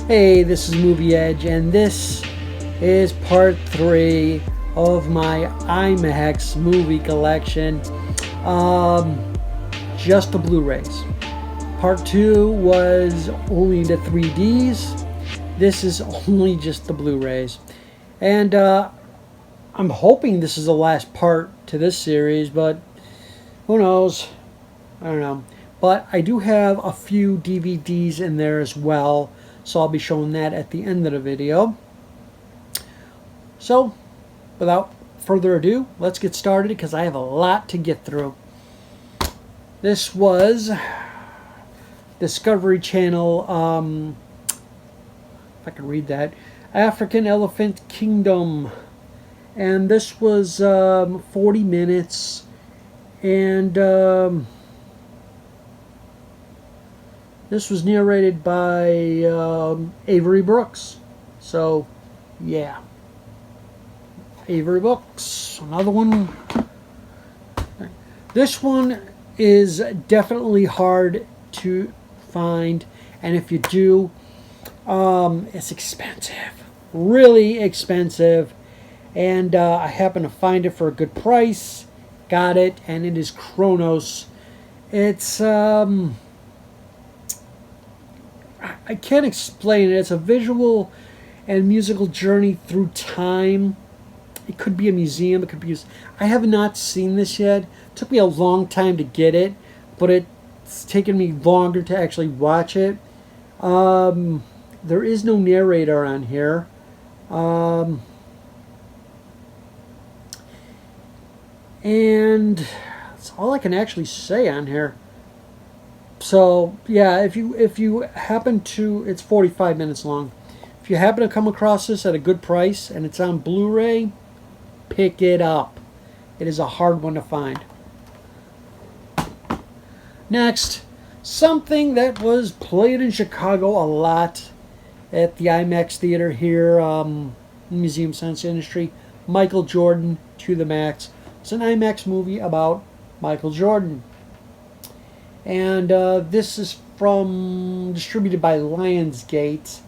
Hey, this is Movie Edge, and this is part 3 of my Imax movie collection. Just the Blu-rays. Part 2 was only the 3Ds. This is only just the Blu-rays. And I'm hoping this is the last part to this series, but who knows? I don't know. But I do have a few DVDs in there as well, so I'll be showing that at the end of the video. So, without further ado, let's get started because I have a lot to get through. This was Discovery Channel, if I can read that, African Elephant Kingdom. And this was 40 minutes. And this was narrated by Avery Brooks. So, yeah. Avery Brooks. Another one. This one is definitely hard to find. And if you do, it's expensive. Really expensive. And I happened to find it for a good price. Got it. And it is Kronos. It's... I can't explain it. It's a visual and musical journey through time. It could be a museum. It could be. I have not seen this yet. It took me a long time to get it, but it's taken me longer to actually watch it. There is no narrator on here. And that's all I can actually say on here. So yeah, if you happen to, it's 45 minutes long. If you happen to come across this at a good price and it's on Blu-ray, pick it up. It is a hard one to find. Next, something that was played in Chicago a lot at the IMAX theater here, Museum Science Industry. Michael Jordan to the Max. It's an IMAX movie about Michael Jordan. And this is distributed by Lionsgate.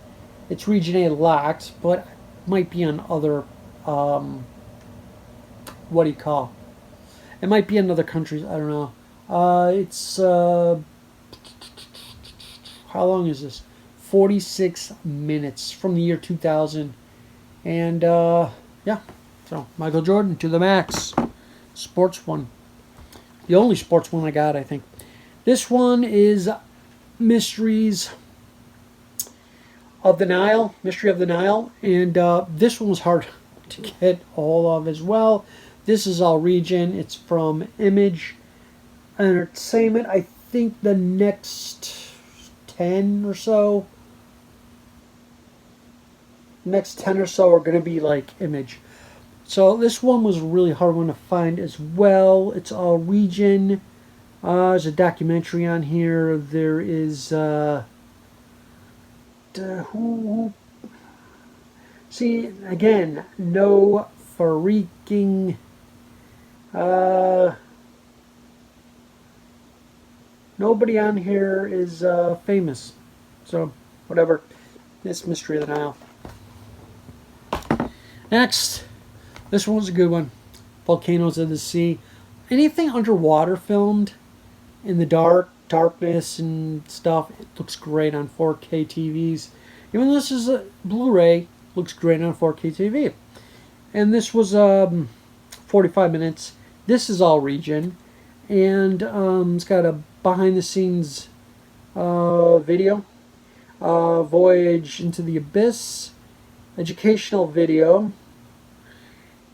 It's Region A locked, but might be on other, what do you call? It might be in other countries, I don't know. It's, how long is this? 46 minutes from the year 2000. And, yeah. So, Michael Jordan to the Max. Sports one. The only sports one I got, I think. This one is Mysteries of the Nile, Mystery of the Nile, and this one was hard to get all of as well. This is all region. It's from Image Entertainment. I think the next 10 or so are going to be like Image. So this one was a really hard one to find as well. It's all region. There's a documentary on here. There is, see, again, no freaking, nobody on here is, famous. So, whatever. It's Mystery of the Nile. Next, this one was a good one. Volcanoes of the Sea. Anything underwater filmed in the darkness and stuff, it looks great on 4K TVs. Even though this is a Blu-ray, looks great on 4K TV. And this was 45 minutes. This is all region. And it's got a behind-the-scenes video. Voyage into the Abyss. Educational video.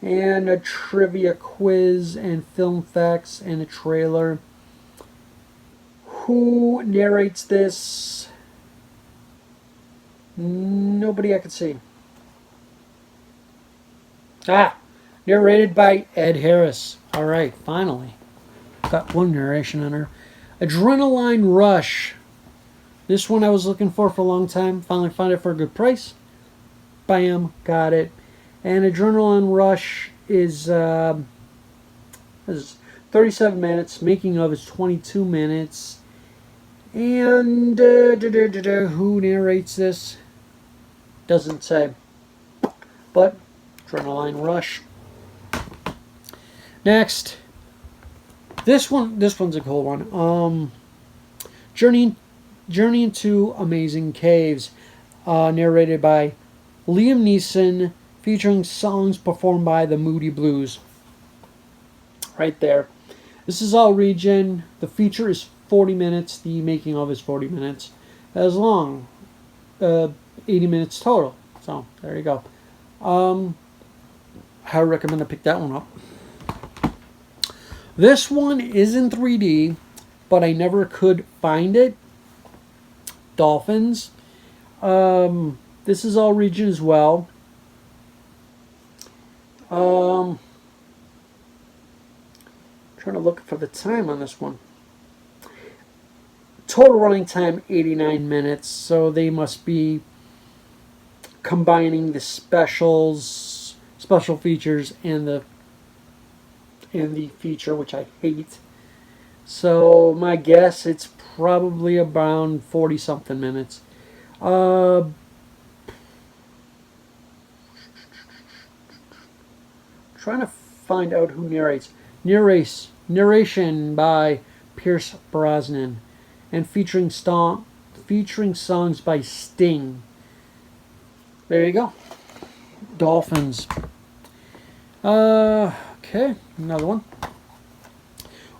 And a trivia quiz and film facts and a trailer. Who narrates this? Nobody I could see. Narrated by Ed Harris. Alright, finally. Got one narration on her. Adrenaline Rush. This one I was looking for a long time. Finally found it for a good price. Bam, got it. And Adrenaline Rush is 37 minutes. Making of is 22 minutes. And who narrates this? Doesn't say. But adrenaline rush. Next, this one's a cool one. Journey into Amazing Caves, narrated by Liam Neeson, featuring songs performed by the Moody Blues. Right there. This is all region. The feature is 40 minutes. The making of is 40 minutes. As long, 80 minutes total. So there you go. I recommend to pick that one up. This one is in 3D, but I never could find it. Dolphins. This is all region as well. Trying to look for the time on this one. Total running time 89 minutes, so they must be combining the special features and the feature, which I hate. So my guess, it's probably around 40 something minutes. Trying to find out who narrates. Narration by Pierce Brosnan, and featuring songs by Sting. There you go. Dolphins. Okay, another one.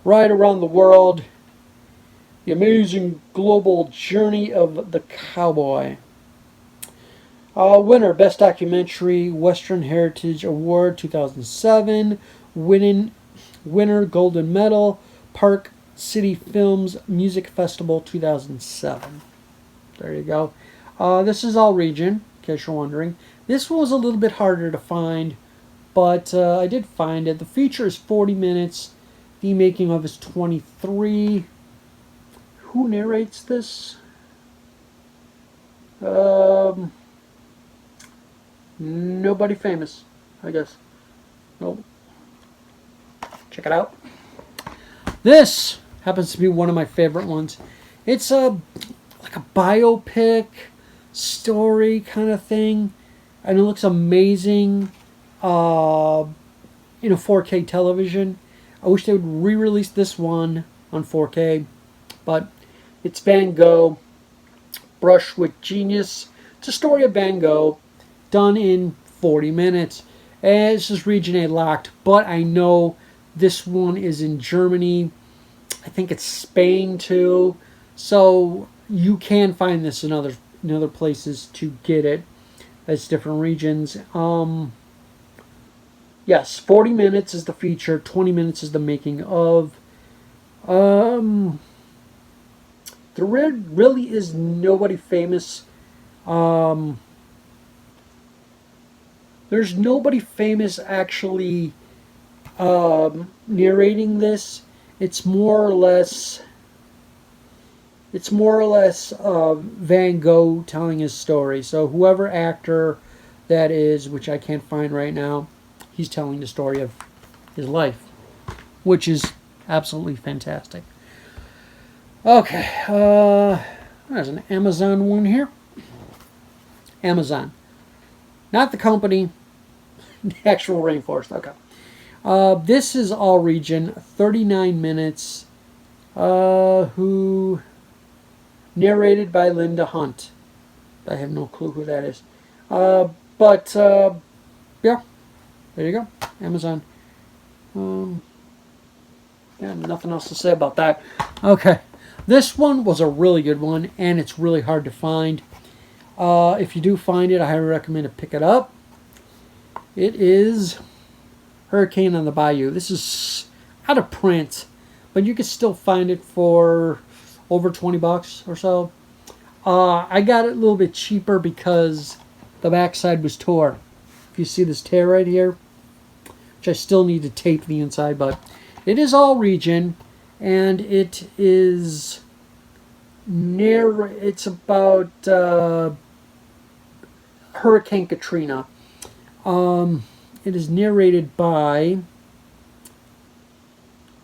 Ride Around the World. The Amazing Global Journey of the Cowboy. Winner, Best Documentary, Western Heritage Award 2007. Winner, Golden Medal, Park City Films Music Festival 2007. There you go. This is all region, in case you're wondering. This one was a little bit harder to find, but I did find it. The feature is 40 minutes. The making of is 23. Who narrates this? Nobody famous, I guess. Nope. Check it out. This happens to be one of my favorite ones. It's like a biopic story kind of thing, and it looks amazing in a 4K television. I wish they would re-release this one on 4K, but it's Van Gogh, Brush with Genius. It's a story of Van Gogh done in 40 minutes. And this is region A locked, but I know this one is in Germany. I think it's Spain too. So you can find this in other places to get it. It's different regions. Yes, 40 minutes is the feature, 20 minutes is the making of. There really is nobody famous. There's nobody famous actually narrating this. It's more or less Van Gogh telling his story. So whoever actor that is, which I can't find right now, he's telling the story of his life, which is absolutely fantastic. Okay, there's an Amazon one here. Amazon, not the company, the actual rainforest. Okay. This is all region, 39 minutes. Who narrated by Linda Hunt. I have no clue who that is. But yeah, there you go. Amazon. Yeah, nothing else to say about that. Okay. This one was a really good one, and it's really hard to find. If you do find it, I highly recommend to pick it up. It is Hurricane on the Bayou. This is out of print, but you can still find it for over $20 or so. I got it a little bit cheaper because the backside was tore. If you see this tear right here, which I still need to tape the inside, but it is all region, and it is it's about Hurricane Katrina. It is narrated by,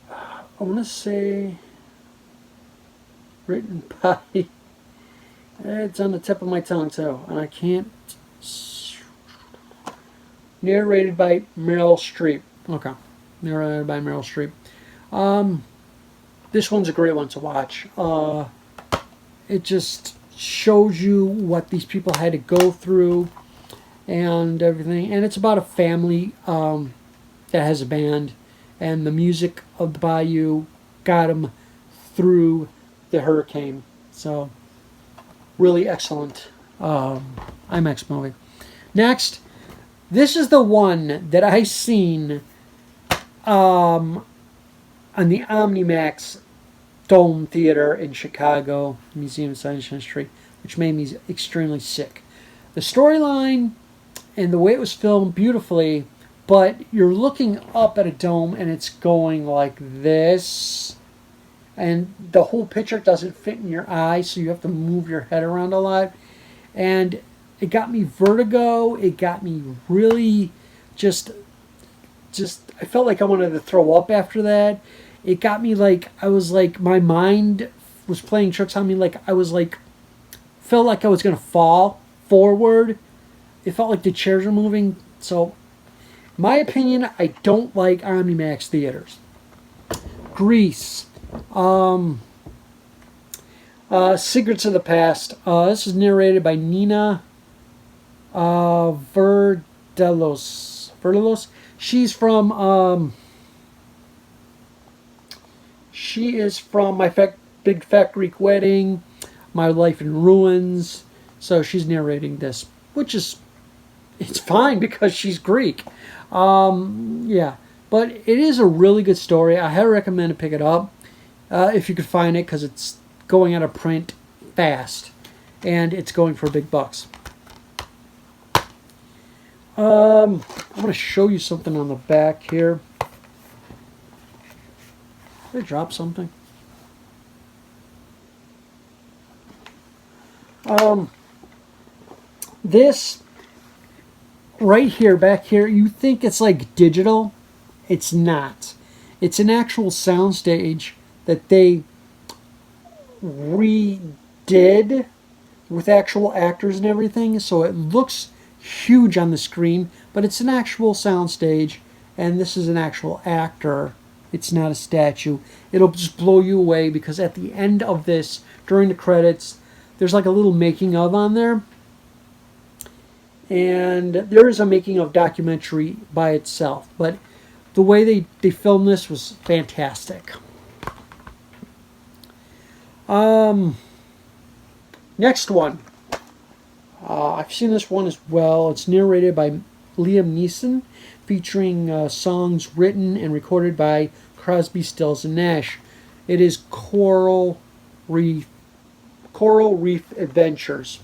I want to say, written by, it's on the tip of my tongue too, and I can't Narrated by Meryl Streep. Okay. Narrated by Meryl Streep. This one's a great one to watch. It just shows you what these people had to go through and everything. And it's about a family that has a band, and the music of the bayou got them through the hurricane. So, really excellent IMAX movie. Next, this is the one that I seen on the OmniMax Dome Theater in Chicago, Museum of Science History, which made me extremely sick. The storyline and the way it was filmed beautifully, but you're looking up at a dome and it's going like this, and the whole picture doesn't fit in your eye, so you have to move your head around a lot. And it got me vertigo. It got me really just I felt like I wanted to throw up after that. It got me like, I was like, my mind was playing tricks on me. Like, I was like, felt like I was going to fall forward. It felt like the chairs were moving. So, my opinion, I don't like OmniMax theaters. Grease. Secrets of the Past. This is narrated by Nina Verdelos. She's from she is from Big Fat Greek Wedding, My Life in Ruins. So she's narrating this, which is, it's fine because she's Greek. Yeah, but it is a really good story. I highly recommend to pick it up if you could find it, because it's going out of print fast and it's going for big bucks. I'm going to show you something on the back here. Did I drop something? This right here, back here, you think it's like digital. It's not. It's an actual soundstage that they redid with actual actors and everything, so it looks huge on the screen, but it's an actual soundstage, and this is an actual actor. It's not a statue. It'll just blow you away, because at the end of this, during the credits, there's like a little making of on there, and there is a making of documentary by itself, but the way they filmed this was fantastic. Next one. I've seen this one as well. It's narrated by Liam Neeson, featuring songs written and recorded by Crosby, Stills, and Nash. It is Coral Reef Adventures.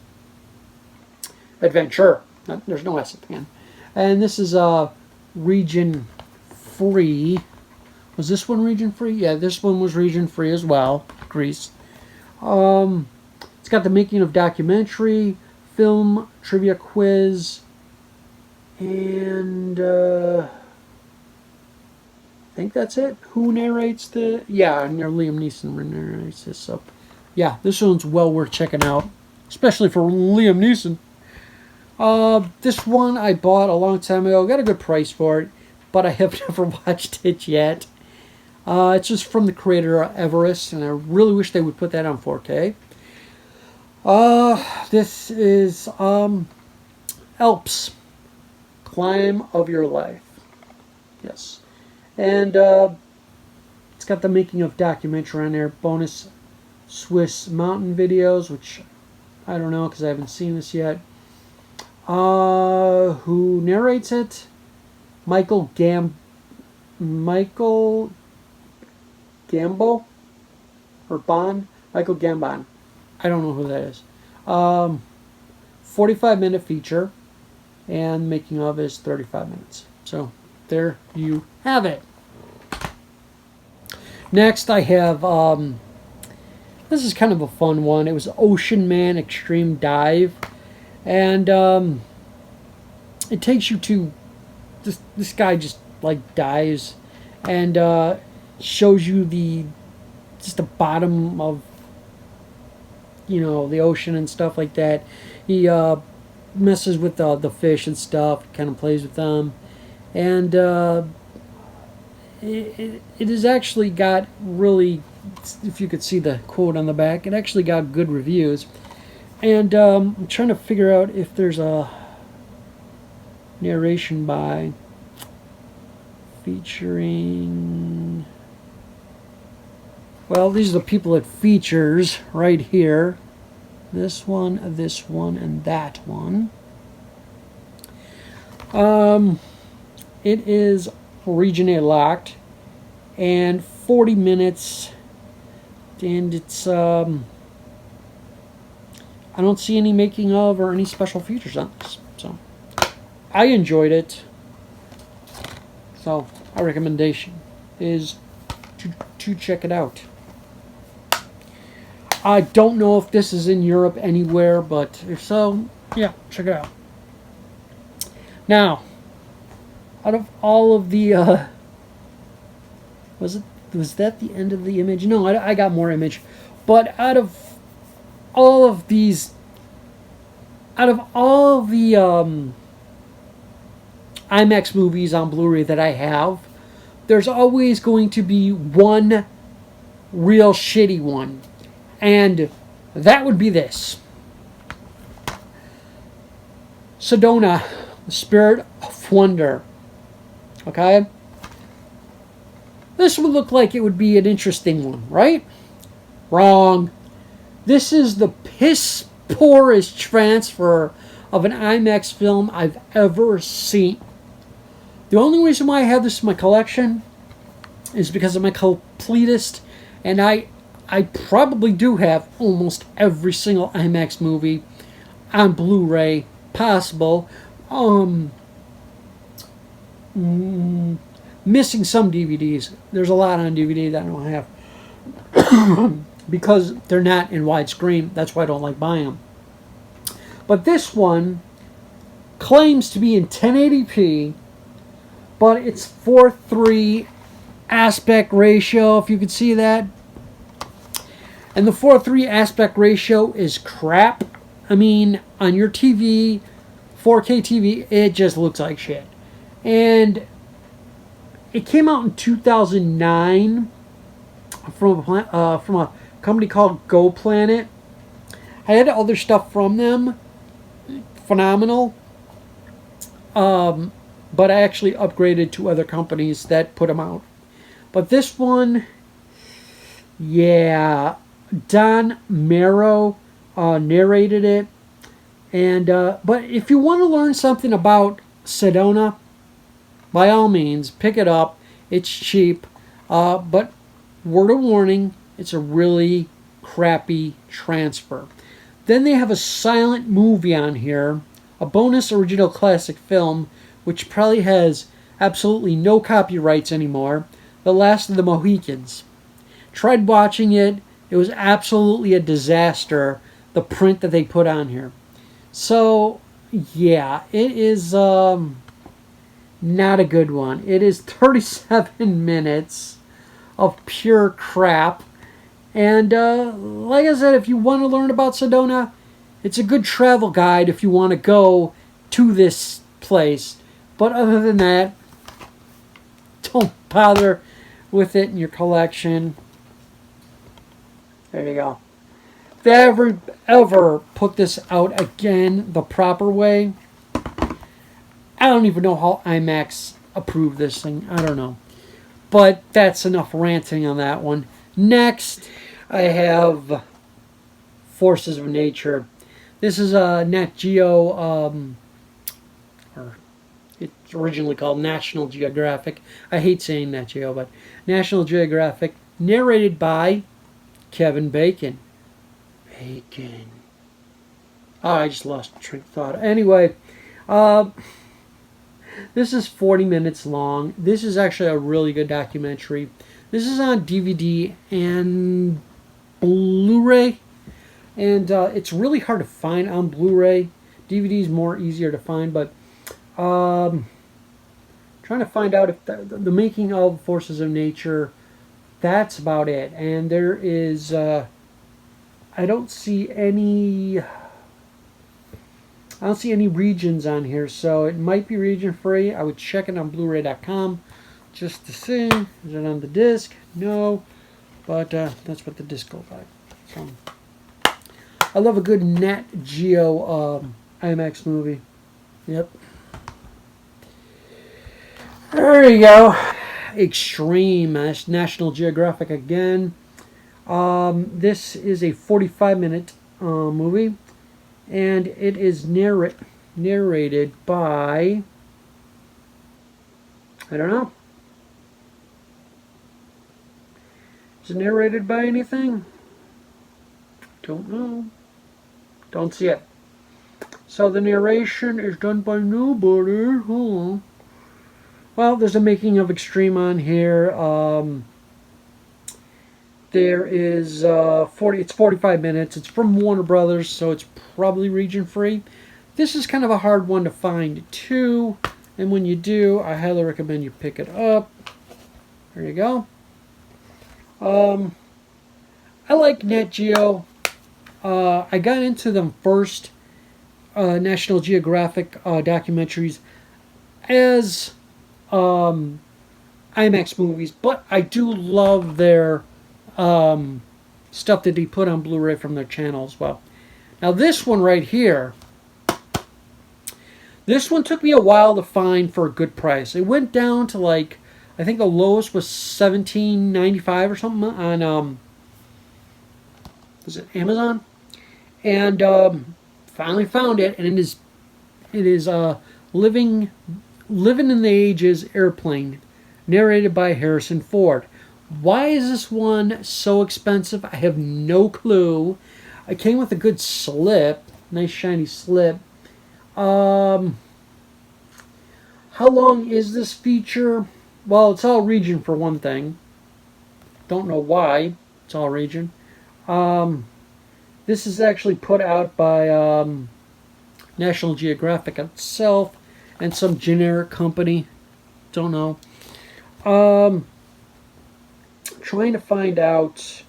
Adventure. There's no S at the end. And this is region free. Was this one region free? Yeah, this one was region free as well. Greece. It's got the making of documentary, film, trivia quiz, and I think that's it. Who narrates the... Yeah, Liam Neeson narrates this. So, yeah, this one's well worth checking out, especially for Liam Neeson. This one I bought a long time ago. Got a good price for it, but I have never watched it yet. It's just from the creator of Everest, and I really wish they would put that on 4K. This is Alps, Climb of Your Life. Yes. And it's got the making of documentary on there, bonus Swiss mountain videos, which I don't know because I haven't seen this yet. Who narrates it? Michael Gambo or Bond? Michael Gambon. I don't know who that is. 45-minute feature, and making of is 35 minutes. So there you have it. Next I have, this is kind of a fun one. It was Ocean Man Extreme Dive, and it takes you to this guy just like dives, and shows you the bottom of, you know, the ocean and stuff like that. He messes with the fish and stuff, kind of plays with them, and it has actually got really, if you could see the quote on the back, it actually got good reviews. And I'm trying to figure out if there's a narration by featuring. Well, these are the people it features right here. This one, and that one. It is region locked and 40 minutes, and it's I don't see any making of or any special features on this, so I enjoyed it. So our recommendation is to check it out. I don't know if this is in Europe anywhere, but if so, yeah, check it out. Now, out of all of the was that the end of the image? No, I got more image. But out of all of the IMAX movies on Blu-ray that I have, there's always going to be one real shitty one. And that would be this. Sedona, the Spirit of Wonder. Okay? This would look like it would be an interesting one, right? Wrong. This is the piss poorest transfer of an IMAX film I've ever seen. The only reason why I have this in my collection is because I'm a completist, and I probably do have almost every single IMAX movie on Blu-ray possible. Missing some DVDs. There's a lot on DVD that I don't have because they're not in widescreen. That's why I don't like buying them. But this one claims to be in 1080p, but it's 4:3 aspect ratio, if you could see that. And the 4:3 aspect ratio is crap. I mean, on your TV, 4K TV, it just looks like shit. And it came out in 2009 from a company called Go Planet. I had other stuff from them. Phenomenal. But I actually upgraded to other companies that put them out. But this one, yeah, Don Marrow narrated it. And but if you want to learn something about Sedona, by all means, pick it up. It's cheap. But word of warning, it's a really crappy transfer. Then they have a silent movie on here, a bonus original classic film, which probably has absolutely no copyrights anymore, The Last of the Mohicans. Tried watching it. It was absolutely a disaster, the print that they put on here. So, yeah, it is not a good one. It is 37 minutes of pure crap. And like I said, if you want to learn about Sedona, it's a good travel guide if you want to go to this place. But other than that, don't bother with it in your collection. There you go. If they ever put this out again the proper way, I don't even know how IMAX approved this thing. I don't know. But that's enough ranting on that one. Next, I have Forces of Nature. This is a Nat Geo, or it's originally called National Geographic. I hate saying Nat Geo, but National Geographic, narrated by Kevin Bacon. Bacon. Oh, I just lost train of thought. Anyway, this is 40 minutes long. This is actually a really good documentary. This is on DVD and Blu-ray, and it's really hard to find on Blu-ray. DVD is more easier to find, but trying to find out if the making of Forces of Nature, that's about it. And there is, I don't see any I don't see any regions on here, so it might be region free. I would check it on Blu-ray.com just to see. Is it on the disc? No, but that's what the disc goes like. So, I love a good Nat Geo IMAX movie. Yep. There you go. Extreme. That's National Geographic again. This is a 45-minute movie, and it is narrated by, I don't know. Is it narrated by anything? Don't know. Don't see it. So the narration is done by nobody. Hold on. Well, there's a making of Extreme on here. There is it's 45 minutes. It's from Warner Brothers, so it's probably region free. This is kind of a hard one to find too, and when you do, I highly recommend you pick it up. There you go. I like Nat Geo. I got into them first, National Geographic documentaries, as IMAX movies, but I do love their stuff that they put on Blu-ray from their channel as well. Now this one right here, this one took me a while to find for a good price. It went down to like, I think the lowest was $17.95 or something on was it Amazon? And finally found it, and it is Living in the Ages Airplane, narrated by Harrison Ford. Why is this one so expensive? I have no clue. It came with a good slip, nice shiny slip. How long is this feature? Well, it's all region for one thing. Don't know why it's all region. This is actually put out by National Geographic itself and some generic company. Don't know. Trying to find out.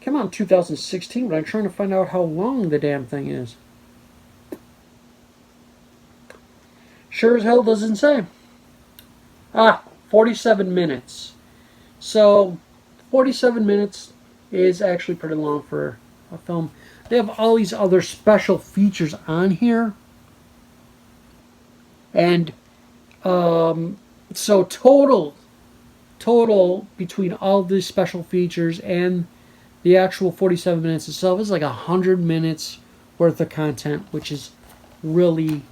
Came out in 2016, but I'm trying to find out how long the damn thing is. Sure as hell doesn't say. 47 minutes. So, 47 minutes is actually pretty long for a film. They have all these other special features on here. And so total between all these special features and the actual 47 minutes itself is like 100 minutes worth of content, which is really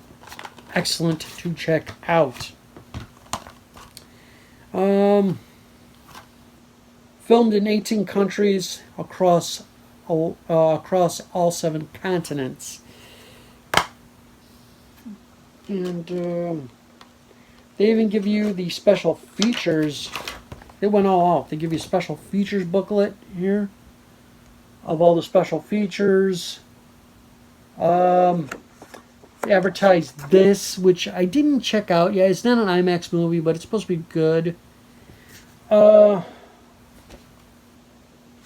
excellent to check out. Filmed in 18 countries across all 7 continents. And they even give you the special features. They went all out. They give you a special features booklet here of all the special features. They advertised this, which I didn't check out. Yeah, it's not an IMAX movie, but it's supposed to be good. Yeah,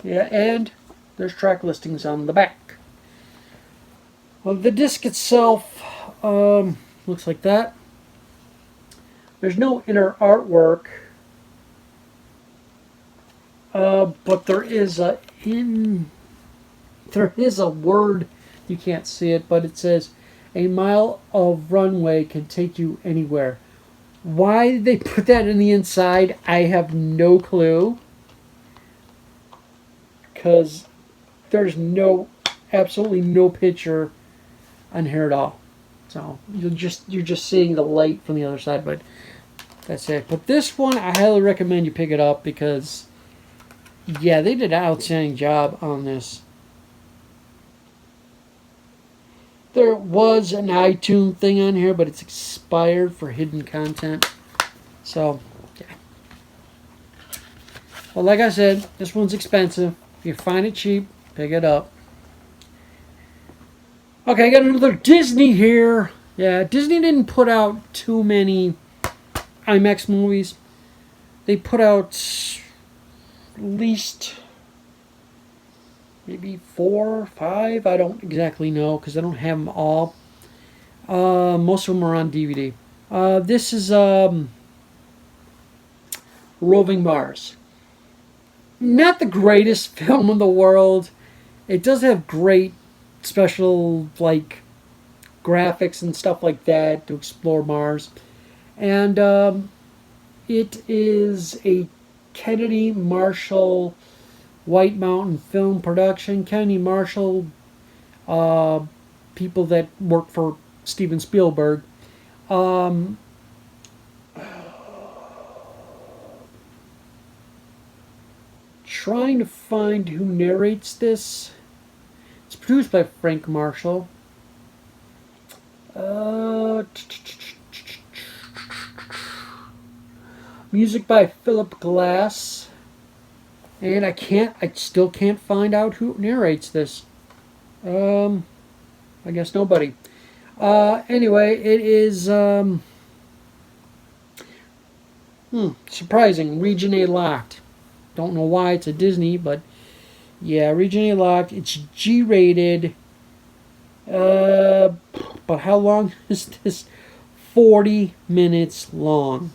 and there's track listings on the back. Well, the disc itself looks like that. There's no inner artwork, but there is a word. You can't see it, but it says, "A mile of runway can take you anywhere." Why did they put that in the inside? I have no clue. Because there's absolutely no picture on here at all. So you're just seeing the light from the other side, but that's it. But this one, I highly recommend you pick it up because, yeah, they did an outstanding job on this. There was an iTunes thing on here, but it's expired for hidden content. So, yeah. Well, like I said, this one's expensive. If you find it cheap, pick it up. Okay, I got another Disney here. Yeah, Disney didn't put out too many IMAX movies. They put out at least maybe 4 or 5. I don't exactly know because I don't have them all. Most of them are on DVD. This is Roving Mars. Not the greatest film in the world. It does have great special like graphics and stuff like that to explore Mars, and it is a Kennedy Marshall White Mountain film production. Kennedy Marshall, uh, people that work for Steven Spielberg. Um, Trying to find who narrates this. It's produced by Frank Marshall. Uh, Music by Philip Glass. And I still can't find out who narrates this. Um, I guess nobody. Anyway, it is surprising. Region A locked. Don't know why it's a Disney, but yeah, Region A locked. It's G-rated. But how long is this? 40 minutes long.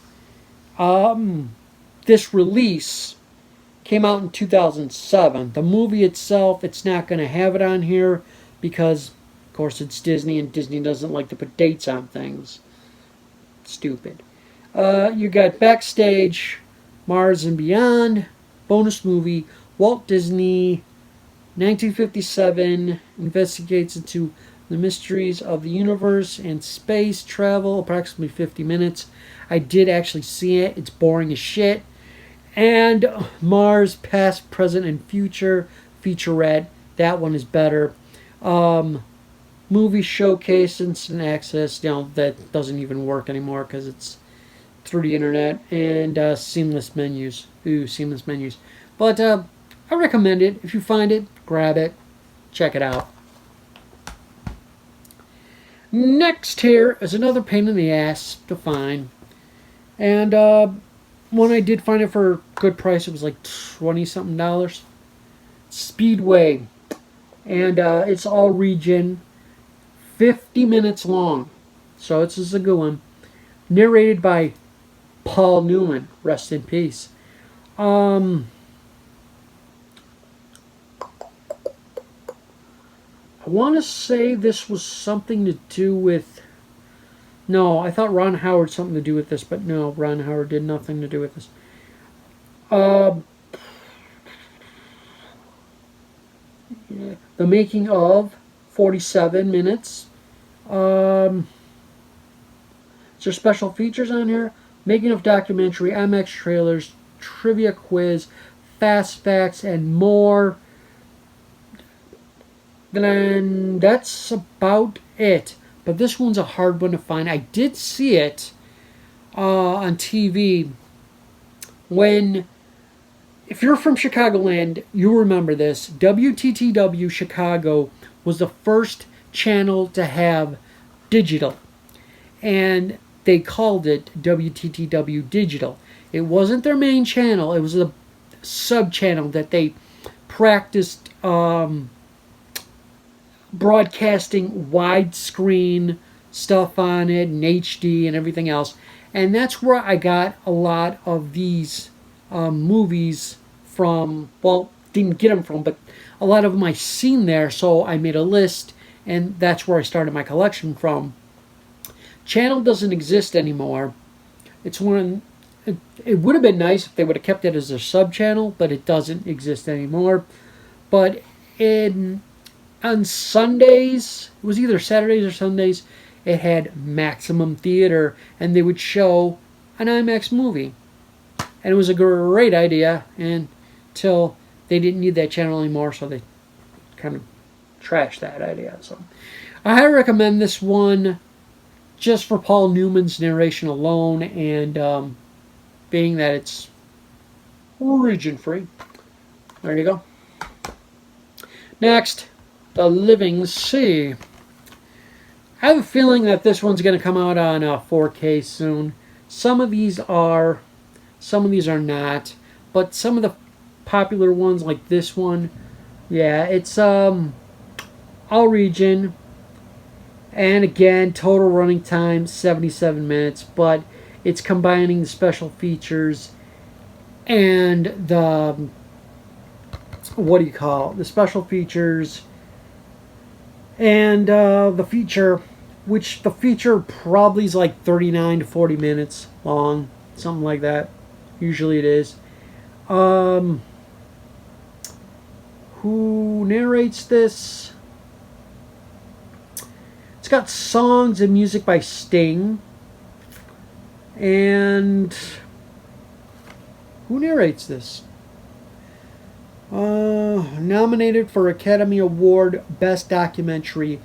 This release came out in 2007. The movie itself, it's not going to have it on here because, of course, it's Disney and Disney doesn't like to put dates on things. Stupid. You got Backstage, Mars and Beyond, bonus movie, Walt Disney, 1957, investigates into the mysteries of the universe and space travel, approximately 50 minutes. I did actually see it. It's boring as shit. And Mars, Past, Present, and Future, featurette. That one is better. Movie Showcase, Instant Access. That doesn't even work anymore because it's through the internet. And seamless menus. Ooh, seamless menus. But I recommend it. If you find it, grab it. Check it out. Next here is another pain in the ass to find. And when I did find it for a good price, it was like $20-something. Speedway. And it's all region. 50 minutes long. So this is a good one. Narrated by Paul Newman. Rest in peace. I want to say this was something to do with... No, I thought Ron Howard something to do with this, but no, Ron Howard did nothing to do with this. The making of 47 minutes. Is there special features on here? Making of documentary, Imax trailers, trivia quiz, fast facts, and more. Then that's about it. But this one's a hard one to find. I did see it on TV when, if you're from Chicagoland, you remember this. WTTW Chicago was the first channel to have digital. And they called it WTTW Digital. It wasn't their main channel. It was a sub-channel that they practiced broadcasting widescreen stuff on it and HD and everything else. And that's where I got a lot of these movies from. Well, didn't get them from, but a lot of them I seen there, so I made a list, and that's where I started my collection from. Channel doesn't exist anymore. It's one. It would have been nice if they would have kept it as a sub-channel, but it doesn't exist anymore. But on Sundays, it was either Saturdays or Sundays, it had Maximum Theater, and they would show an IMAX movie. And it was a great idea until they didn't need that channel anymore, so they kind of trashed that idea. So I highly recommend this one just for Paul Newman's narration alone, and being that it's region-free. There you go. Next, The Living Sea. I have a feeling that this one's going to come out on 4K soon. Some of these are not. But some of the popular ones, like this one, yeah, it's all region. And again, total running time 77 minutes, but it's combining the special features and the, what do you call it? The special features and the feature, which the feature probably is like 39 to 40 minutes long, something like that. Usually it is. Who narrates this? It's got songs and music by Sting. And who narrates this? Nominated for Academy Award Best Documentary,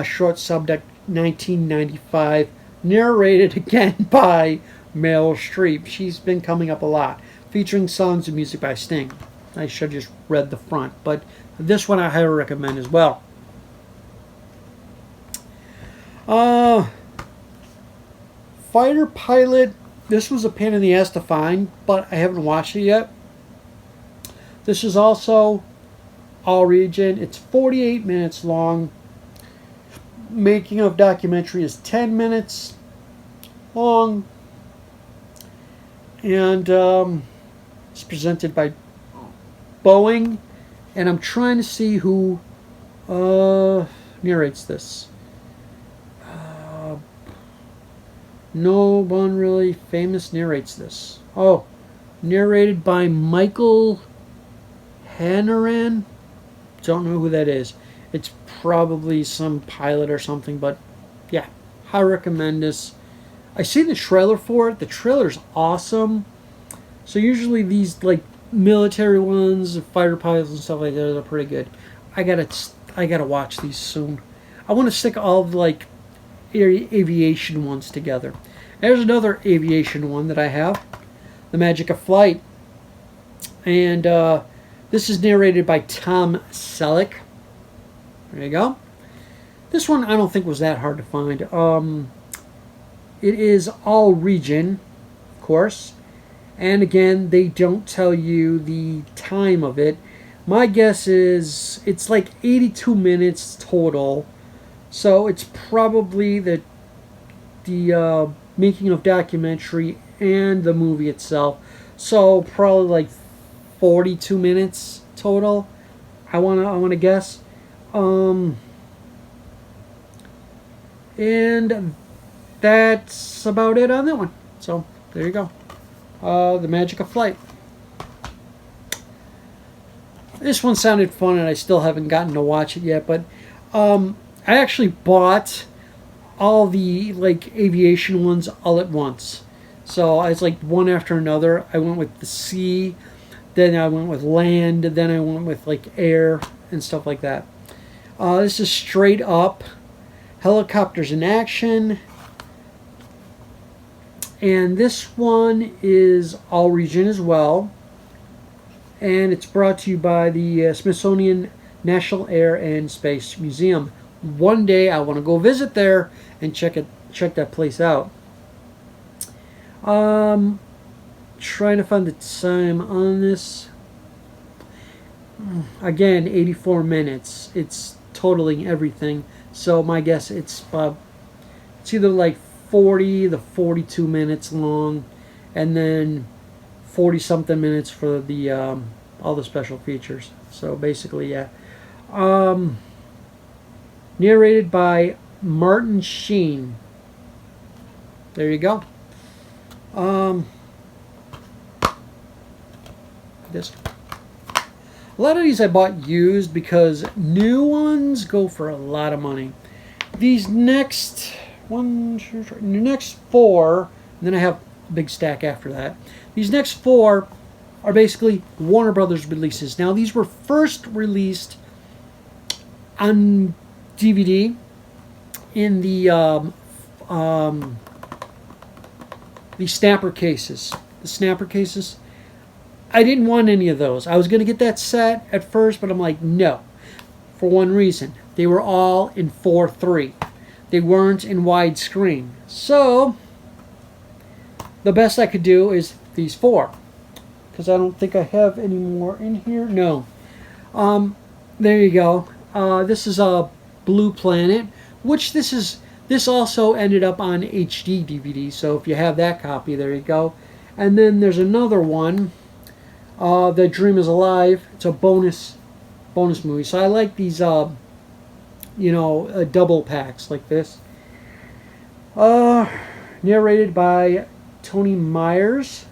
short subject 1995. Narrated again by Meryl Streep. She's been coming up a lot. Featuring songs and music by Sting. I should have just read the front, but this one I highly recommend as well. Fighter Pilot. This was a pain in the ass to find, but I haven't watched it yet. This is also all region. It's 48 minutes long. Making of documentary is 10 minutes long. And it's presented by Boeing. And I'm trying to see who narrates this. No one really famous narrates this. Oh, narrated by Michael Hanrahan. Don't know who that is. It's probably some pilot or something, but yeah, I recommend this. I see the trailer for it. The trailer's awesome. So usually these like military ones, fighter pilots and stuff like that are pretty good. I gotta watch these soon. I want to stick all the like aviation ones together. There's another aviation one that I have, The Magic of Flight, and this is narrated by Tom Selleck. There you go. This one I don't think was that hard to find. It is all region, of course, and again they don't tell you the time of it. My guess is it's like 82 minutes total. So it's probably the making of documentary and the movie itself. So probably like 42 minutes total. I wanna guess. And that's about it on that one. So there you go. The Magic of Flight. This one sounded fun, and I still haven't gotten to watch it yet, but I actually bought all the like aviation ones all at once. So I was like one after another. I went with the sea, then I went with land, then I went with like air and stuff like that. This is straight up helicopters in action. And this one is all region as well. And it's brought to you by the Smithsonian National Air and Space Museum. One day I want to go visit there and check that place out. Trying to find the time on this. Again, 84 minutes. It's totaling everything. So my guess it's either like 40 to 42 minutes long, and then 40 something minutes for the all the special features. So basically, yeah. Narrated by Martin Sheen. There you go. This. A lot of these I bought used because new ones go for a lot of money. These next next four, and then I have a big stack after that. These next four are basically Warner Brothers releases. Now these were first released on DVD in the snapper cases. The snapper cases. I didn't want any of those. I was going to get that set at first, but I'm like, no. For one reason. They were all in 4:3. They weren't in widescreen. So, the best I could do is these four. Because I don't think I have any more in here. No. There you go. This is a Blue Planet. which this also ended up on HD DVD. So if you have that copy, there you go. And then there's another one, The Dream Is Alive. It's a bonus movie. So I like these, double packs like this. Narrated by Tony Myers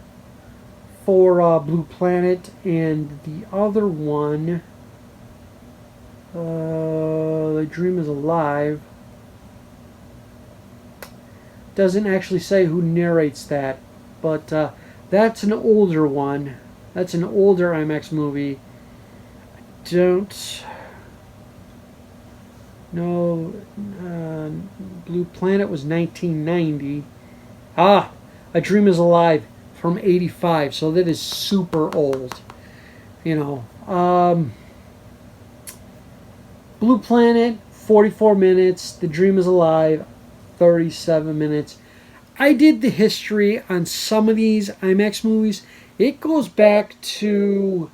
for Blue Planet, and the other one, The Dream Is Alive. Doesn't actually say who narrates that, but that's an older one. That's an older IMAX movie. Don't know. Blue Planet was 1990. A Dream Is Alive from 85. So that is super old. Blue Planet, 44 minutes. The Dream Is Alive, 37 minutes. I did the history on some of these IMAX movies. It goes back to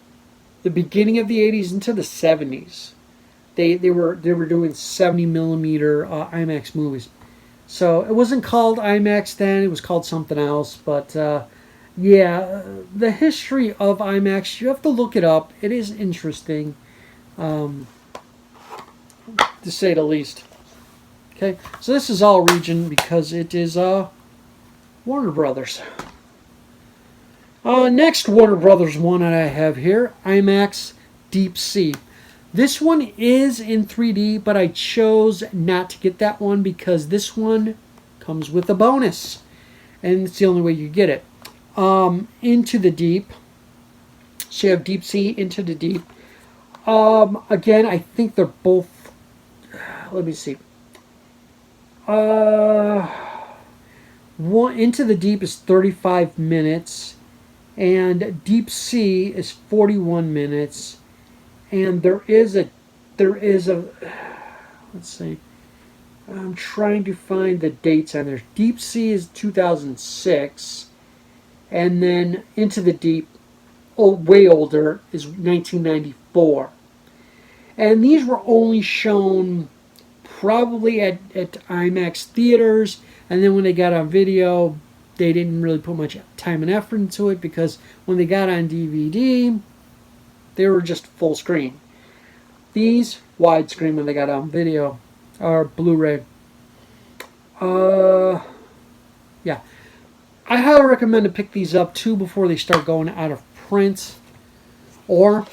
the beginning of the 80s into the 70s. They were doing 70 millimeter IMAX movies. So it wasn't called IMAX then. It was called something else. But the history of IMAX, you have to look it up. It is interesting, to say the least. Okay, so this is all region because it is Warner Brothers. Next Warner Brothers one that I have here, IMAX Deep Sea. This one is in 3D, but I chose not to get that one because this one comes with a bonus. And it's the only way you get it. Into the Deep. So you have Deep Sea, Into the Deep. Again, I think they're both... Let me see. Into the Deep is 35 minutes. And Deep Sea is 41 minutes. And there is a, let's see, I'm trying to find the dates on there. Deep Sea is 2006, and then Into the Deep, way older, is 1994. And these were only shown probably at IMAX theaters, and then when they got on video, they didn't really put much time and effort into it because when they got on DVD, they were just full screen. These, widescreen when they got on video, or Blu-ray. Yeah. I highly recommend to pick these up too before they start going out of print. Or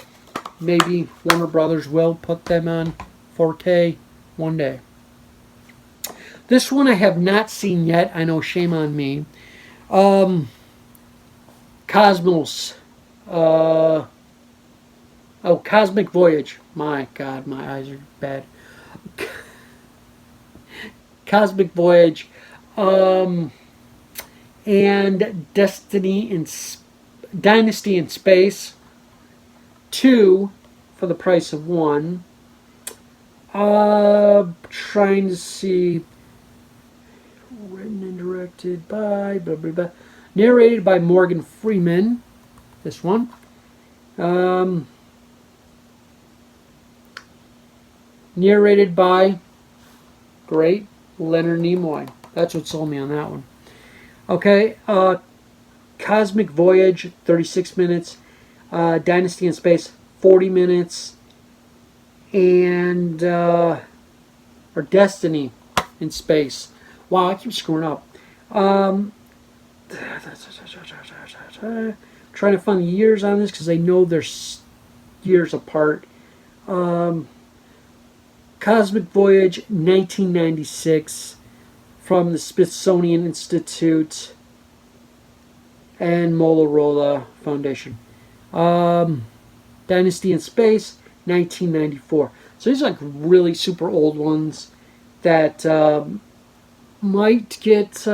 maybe Warner Brothers will put them on 4K one day. This one I have not seen yet. I know, shame on me. Cosmos. Cosmic Voyage. My God, my eyes are bad. Cosmic Voyage. And Dynasty in Space. 2 for the price of 1. Trying to see. Written and directed by. Blah, blah, blah. Narrated by Morgan Freeman. This one. Narrated by great Leonard Nimoy. That's what sold me on that one. Okay, Cosmic Voyage, 36 minutes. Dynasty in Space, 40 minutes. And, or Destiny in Space. Wow, I keep screwing up. Trying to find the years on this because I know they're years apart. Cosmic Voyage, 1996, from the Smithsonian Institute and Motorola Foundation. Dynasty in Space, 1994. So these are like really super old ones that might get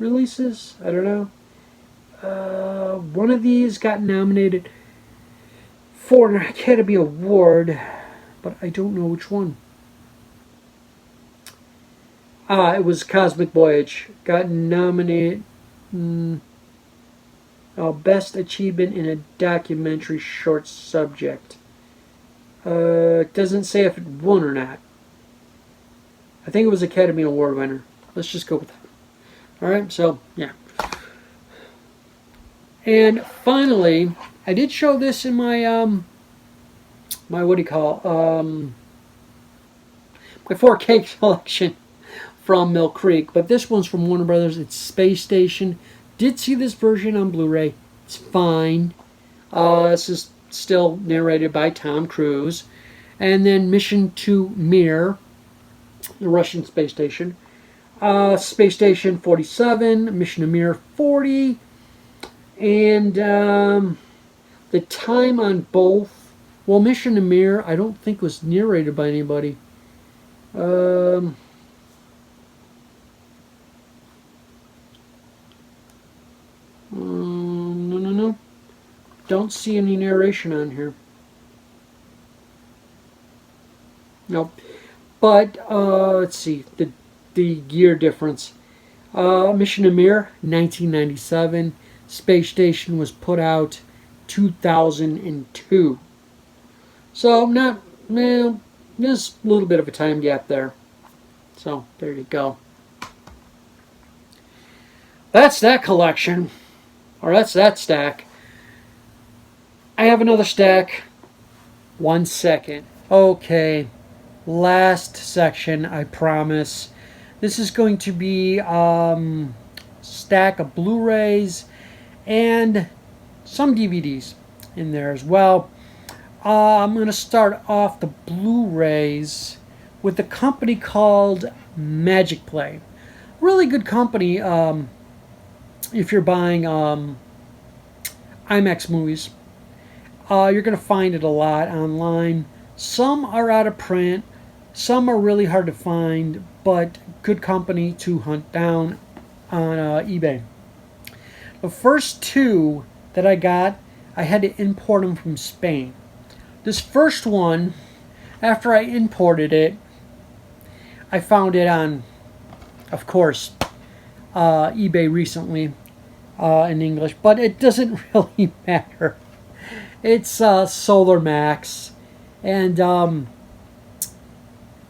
releases. I don't know. One of these got nominated for an Academy Award, but I don't know which one. It was Cosmic Voyage. Got nominated Best Achievement in a Documentary Short Subject. It doesn't say if it won or not. I think it was Academy Award winner. Let's just go with that. Alright, so, yeah. And finally, I did show this in my, what do you call, my 4K collection from Mill Creek. But this one's from Warner Brothers. It's Space Station. Did see this version on Blu-ray. It's fine. This is still narrated by Tom Cruise. And then Mission to Mir, the Russian space station. Space Station 47, Mission to Mir 40. And the time on both, well, Mission to Mir, I don't think was narrated by anybody. No. Don't see any narration on here. Nope. But, let's see, the year difference. Mission to Mir, 1997. Space Station was put out 2002. So, not, well, there's a little bit of a time gap there. So, there you go. That's that collection. Or that's that stack. I have another stack. 1 second. Okay. Last section, I promise. This is going to be stack of Blu-rays and some DVDs in there as well. I'm going to start off the Blu-rays with a company called Magic Play. Really good company if you're buying IMAX movies. You're going to find it a lot online. Some are out of print. Some are really hard to find, but good company to hunt down on eBay. The first two that I got, I had to import them from Spain. This first one, after I imported it, I found it on, of course, eBay recently in English, but it doesn't really matter. It's Solar Max, and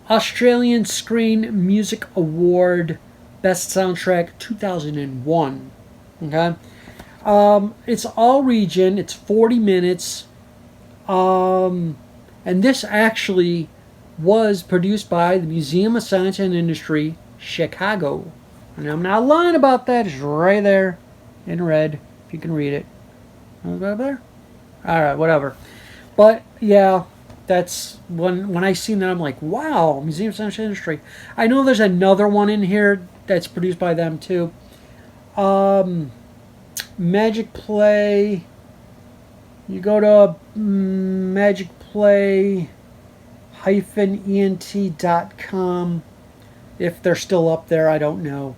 Australian Screen Music Award Best Soundtrack 2001. Okay, it's all region. It's 40 minutes, and this actually was produced by the Museum of Science and Industry, Chicago. And I'm not lying about that. It's right there in red, if you can read it. Right there. All right, whatever. But yeah. That's when I seen that, I'm like, wow, Museum of Science and Industry. I know there's another one in here that's produced by them too. Magic Play. You go to magicplay-ent.com. If they're still up there, I don't know.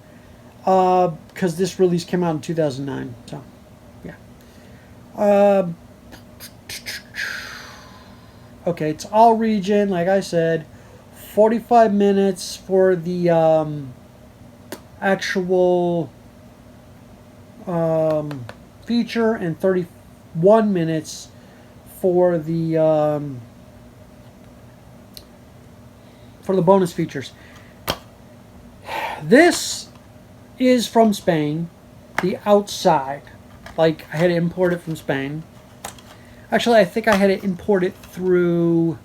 Because this release came out in 2009. So, yeah. Okay, it's all region, like I said. 45 minutes for the actual feature, and 31 minutes for the bonus features. This is from Spain, the outside. Like, I had to import it from Spain. Actually, I think I had to import it through...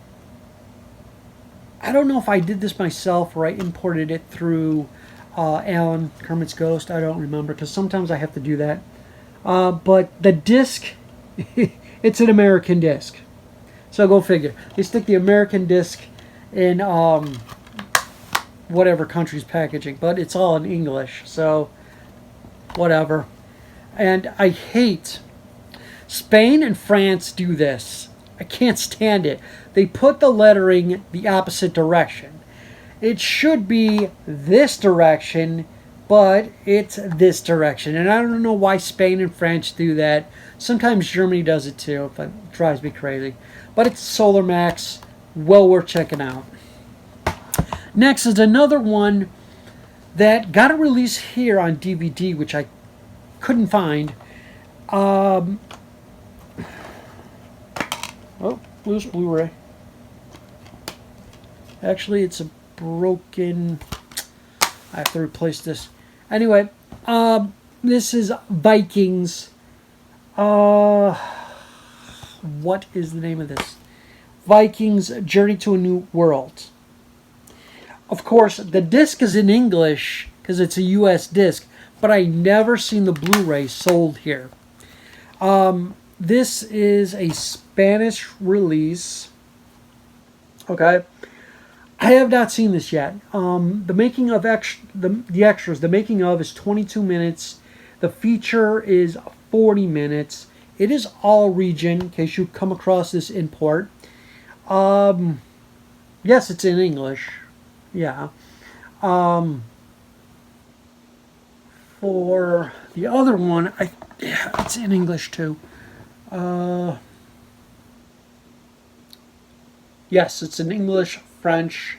I don't know if I did this myself or I imported it through Alan Kermit's Ghost. I don't remember, because sometimes I have to do that. But the disc, it's an American disc. So go figure. They stick the American disc in whatever country's packaging, but it's all in English. So whatever. And I hate... Spain and France do this. I can't stand it. They put the lettering the opposite direction. It should be this direction, but it's this direction. And I don't know why Spain and France do that. Sometimes Germany does it too, but it drives me crazy. But it's Solar Max. Well worth checking out. Next is another one that got a release here on DVD, which I couldn't find. Oh, loose Blu-ray. Actually, it's a broken... I have to replace this. Anyway, this is Vikings. What is the name of this? Vikings Journey to a New World. Of course, the disc is in English because it's a U.S. disc, but I never seen the Blu-ray sold here. This is a Spanish release. Okay. I have not seen this yet. The making of the extras, the making of is 22 minutes. The feature is 40 minutes. It is all region, in case you come across this import. Yes, it's in English. Yeah. For the other one, yeah, it's in English too. Yes, it's in English, French,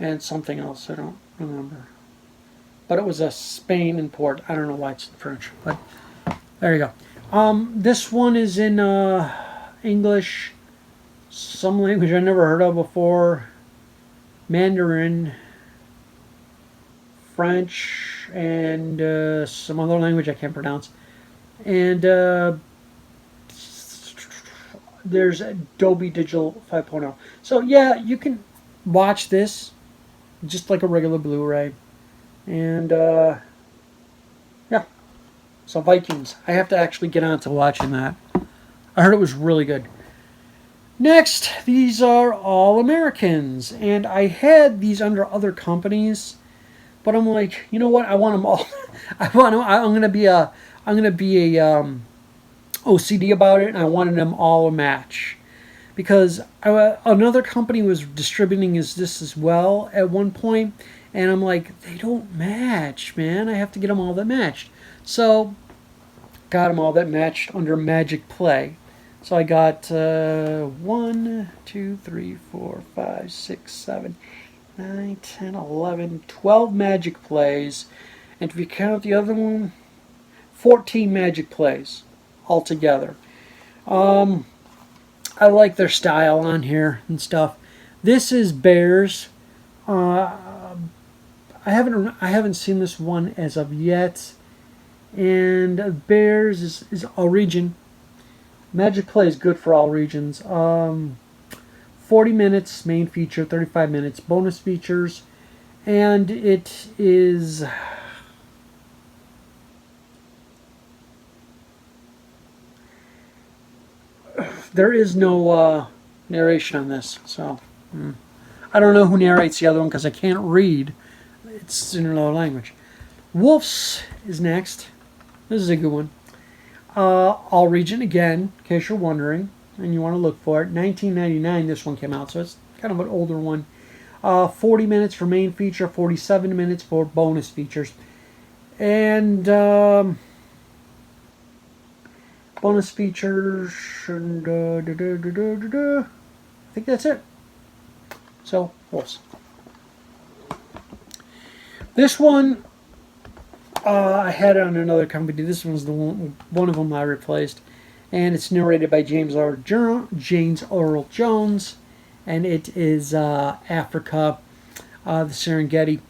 and something else. I don't remember. But it was a Spain import. I don't know why it's in French, but there you go. This one is in English, some language I never heard of before, Mandarin, French, and some other language I can't pronounce. And there's Dolby Digital 5.0. So yeah, you can watch this just like a regular Blu-ray. And yeah, so Vikings. I have to actually get on to watching that. I heard it was really good. Next, these are all Americans, and I had these under other companies, but I'm like, you know what? I want them all. I'm gonna be a OCD about it, and I wanted them all a match, because another company was distributing this as well at one point, and I'm like, they don't match, man. I have to get them all that matched. So, got them all that matched under Magic Play. So I got 1, 2, 3, 4, 5, 6, 7, 9, 10, 11, 12 Magic Plays. And if you count the other one, 14 Magic Plays altogether. I like their style on here and stuff. This is Bears. I haven't seen this one as of yet. And Bears is all region. Magic Play is good for all regions. 40 minutes main feature, 35 minutes bonus features, and it is there is no narration on this, so I don't know who narrates the other one because I can't read. It's in another language. Wolves is next. This is a good one. All region again, in case you're wondering and you want to look for it. 1999 this one came out, so it's kind of an older one. 40 minutes for main feature, 47 minutes for bonus features. And bonus features, and I think that's it. So, Wolves. This one I had it on another company. This one's the one of them I replaced, and it's narrated by James Earl Jones, and it is Africa, the Serengeti.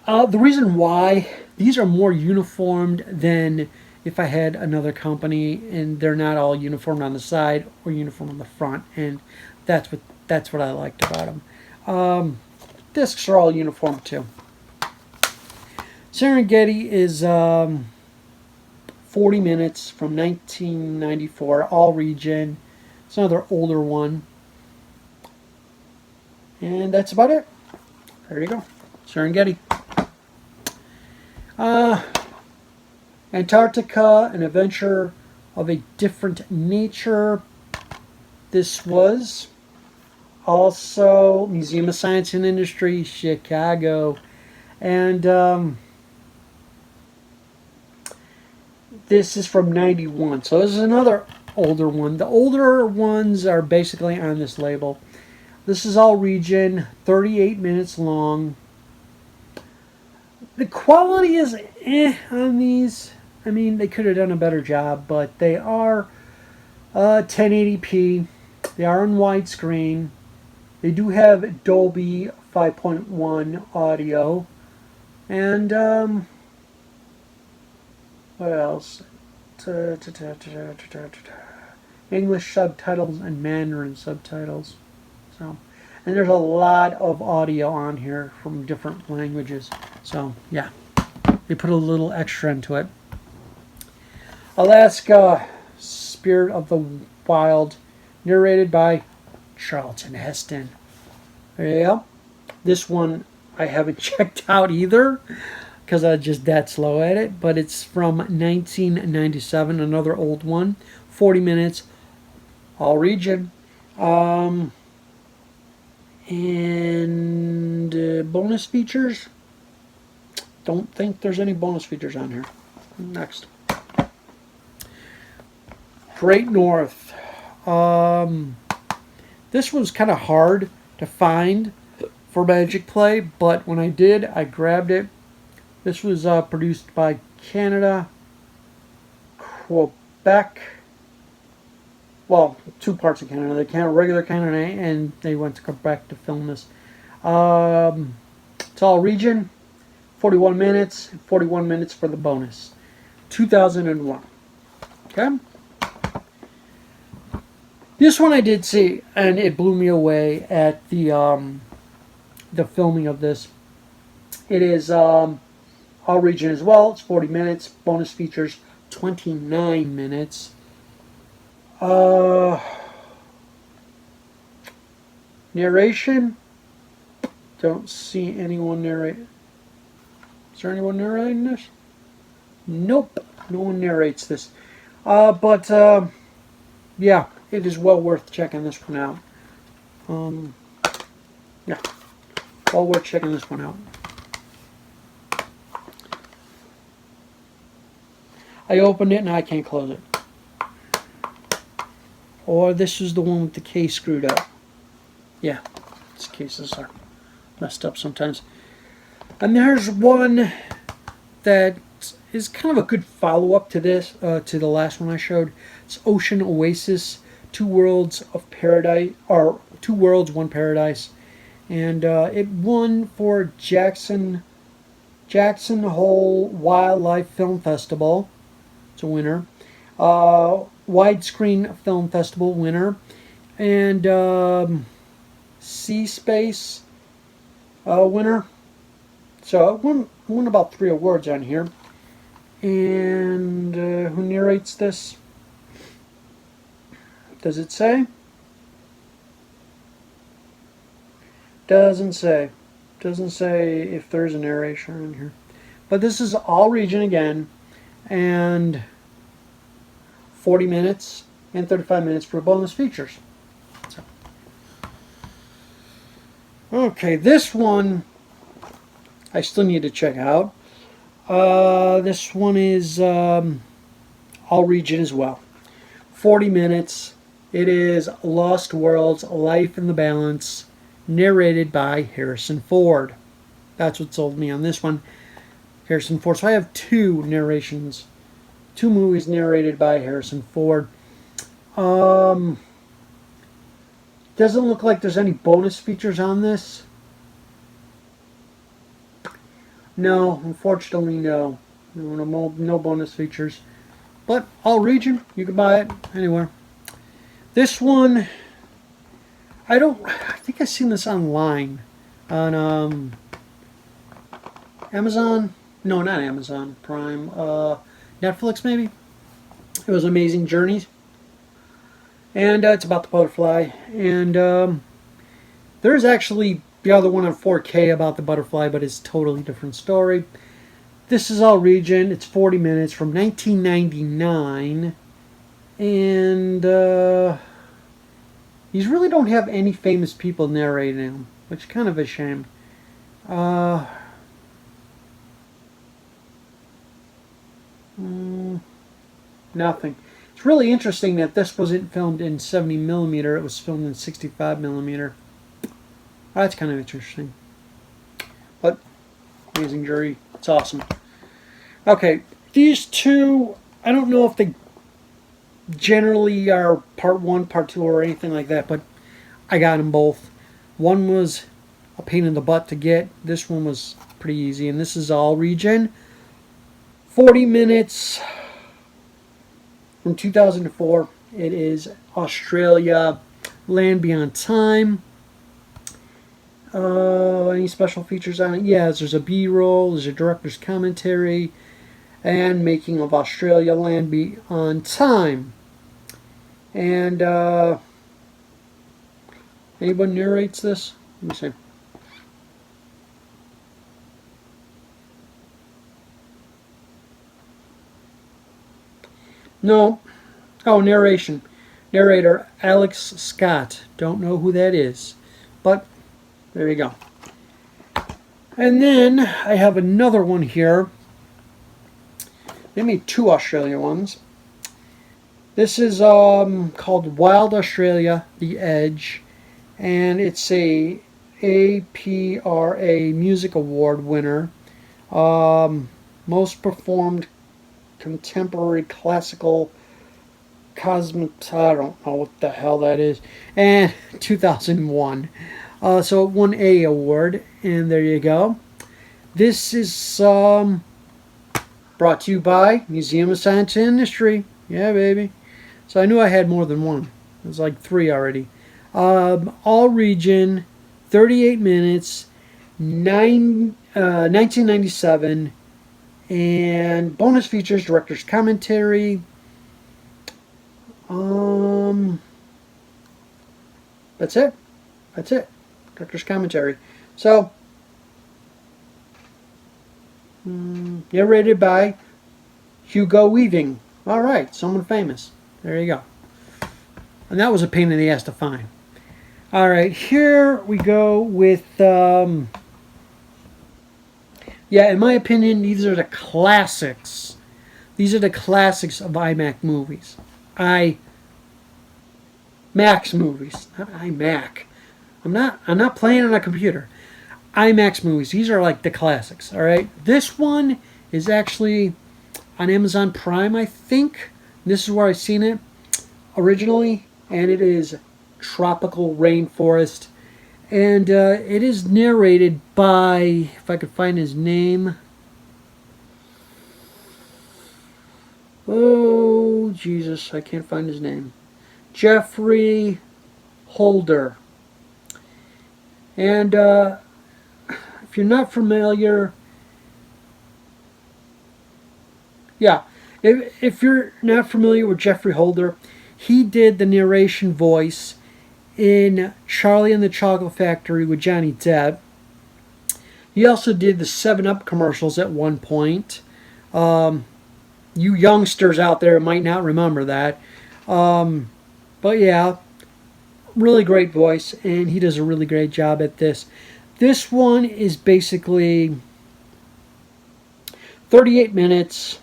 The reason why these are more uniformed than if I had another company, and they're not all uniformed on the side or uniform on the front, and that's what I liked about them. Discs are all uniform too. Serengeti is 40 minutes from 1994, all region. It's another older one. And that's about it. There you go. Serengeti. Antarctica, an adventure of a different nature. This was also Museum of Science and Industry, Chicago. And this is from 91, so this is another older one. The older ones are basically on this label. This is all region, 38 minutes long. The quality is on these. I mean, they could have done a better job, but they are 1080p. They are on widescreen. They do have Dolby 5.1 audio. And, what else? English subtitles and Mandarin subtitles. So, and there's a lot of audio on here from different languages. So, yeah, they put a little extra into it. Alaska, Spirit of the Wild, narrated by Charlton Heston. Yeah, this one I haven't checked out either because I'm just that slow at it. But it's from 1997, another old one. 40 minutes, all region. And bonus features. Don't think there's any bonus features on here. Next. Great North. This was kind of hard to find for Magic Play, but when I did, I grabbed it. This was produced by Canada, Quebec. Well, two parts of Canada. The regular Canada, and they went to Quebec to film this. It's all region. 41 minutes. 41 minutes for the bonus. 2001. Okay. This one I did see, and it blew me away at the filming of this. It is all region as well. It's 40 minutes. Bonus features 29 minutes. Narration. Don't see anyone narrate. Is there anyone narrating this? Nope. No one narrates this. But yeah, it is well worth checking this one out. Yeah, well worth checking this one out. I opened it and I can't close it. Or this is the one with the case screwed up. Yeah, these cases are messed up sometimes. And there's one that is kind of a good follow-up to this, to the last one I showed. It's Ocean Oasis, Two Worlds of Paradise, or Two Worlds, One Paradise. And it won for Jackson Hole Wildlife Film Festival. It's a winner. Widescreen Film Festival winner. And Sea Space winner. So it won about 3 awards on here. And who narrates this? Does it say? Doesn't say. Doesn't say if there's a narration in here. But this is all region again. And 40 minutes and 35 minutes for bonus features. So. Okay, this one I still need to check out. This one is all region as well. 40 minutes. It is Lost Worlds, Life in the Balance, narrated by Harrison Ford. That's what sold me on this one. Harrison Ford. So I have 2 narrations. 2 movies narrated by Harrison Ford. Doesn't look like there's any bonus features on this. No, unfortunately, no. No bonus features. But all region, you can buy it anywhere. This one, I think I've seen this online on Amazon. No, not Amazon Prime. Netflix maybe. It was Amazing Journeys. And it's about the butterfly. And there's actually the other one on 4K about the butterfly, but it's a totally different story. This is all region. It's 40 minutes from 1999. And these really don't have any famous people narrating them, which is kind of a shame. Nothing. It's really interesting that this wasn't filmed in 70mm. It was filmed in 65mm. That's kind of interesting. But Amazing Jury, it's awesome. Okay, these 2, I don't know if they generally are part 1, part 2, or anything like that, but I got them both. One was a pain in the butt to get. This one was pretty easy, and this is all region. 40 minutes from 2004. It is Australia, Land Beyond Time. Any special features on it? Yes, there's a B-roll, there's a director's commentary, and making of Australia, Land Beyond Time. And anyone narrates this? Let me see. No. Oh, narration. Narrator Alex Scott. Don't know who that is. But there you go. And then I have another one here. They made 2 Australia ones. This is called Wild Australia, The Edge. And it's a APRA Music Award winner. Most performed contemporary classical cosmic, I don't know what the hell that is, and 2001. So it won a award, and there you go. This is brought to you by Museum of Science and Industry. Yeah, baby. So I knew I had more than one. It was like 3 already. All region, 38 minutes, 1997, and bonus features, director's commentary. That's it. That's it. Director's commentary. So, narrated by Hugo Weaving. All right, someone famous. There you go. And that was a pain in the ass to find. All right, here we go with, yeah, in my opinion, these are the classics. These are the classics of IMAX movies. IMAX movies, not iMac. I'm not playing on a computer. IMAX movies. These are like the classics. All right. This one is actually on Amazon Prime, I think. This is where I've seen it originally, and it is Tropical Rainforest, and it is narrated by, if I could find his name. Oh, Jesus, I can't find his name. Jeffrey Holder. And if you're not familiar, yeah, if you're not familiar with Jeffrey Holder, he did the narration voice in Charlie and the Chocolate Factory with Johnny Depp. He also did the 7-Up commercials at one point. You youngsters out there might not remember that. But yeah, really great voice, and he does a really great job at this. This one is basically 38 minutes.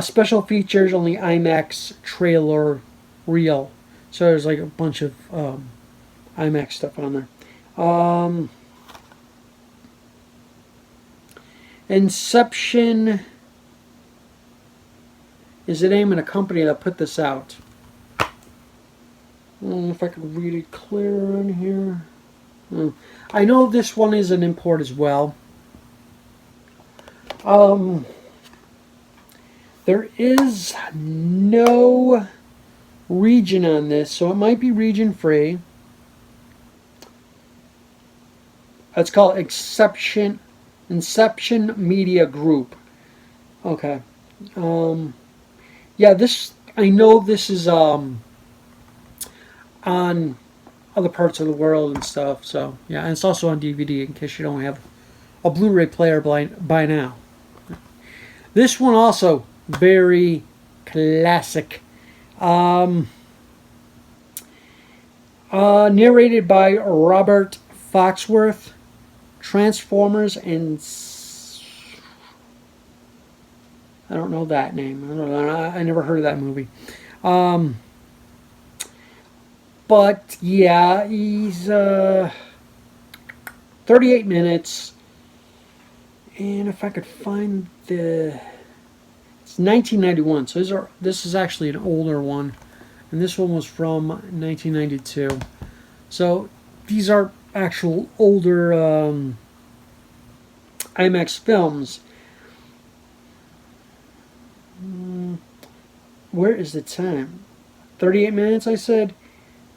Special features on the IMAX trailer reel. So there's like a bunch of IMAX stuff on there. Inception is the name of the company that put this out. I don't know if I can read it clear in here. I know this one is an import as well. There is no region on this, so it might be region free. It's called Inception Media Group. Okay. Yeah, this, I know this is on other parts of the world and stuff. So yeah, and it's also on DVD in case you don't have a Blu-ray player by now. This one also very classic. Narrated by Robert Foxworth. Transformers and I don't know that name. I never heard of that movie. But yeah, he's 38 minutes. And if I could find the, it's 1991. So this is actually an older one, and this one was from 1992. So these are actual older IMAX films. Where is the time? 38 minutes, I said.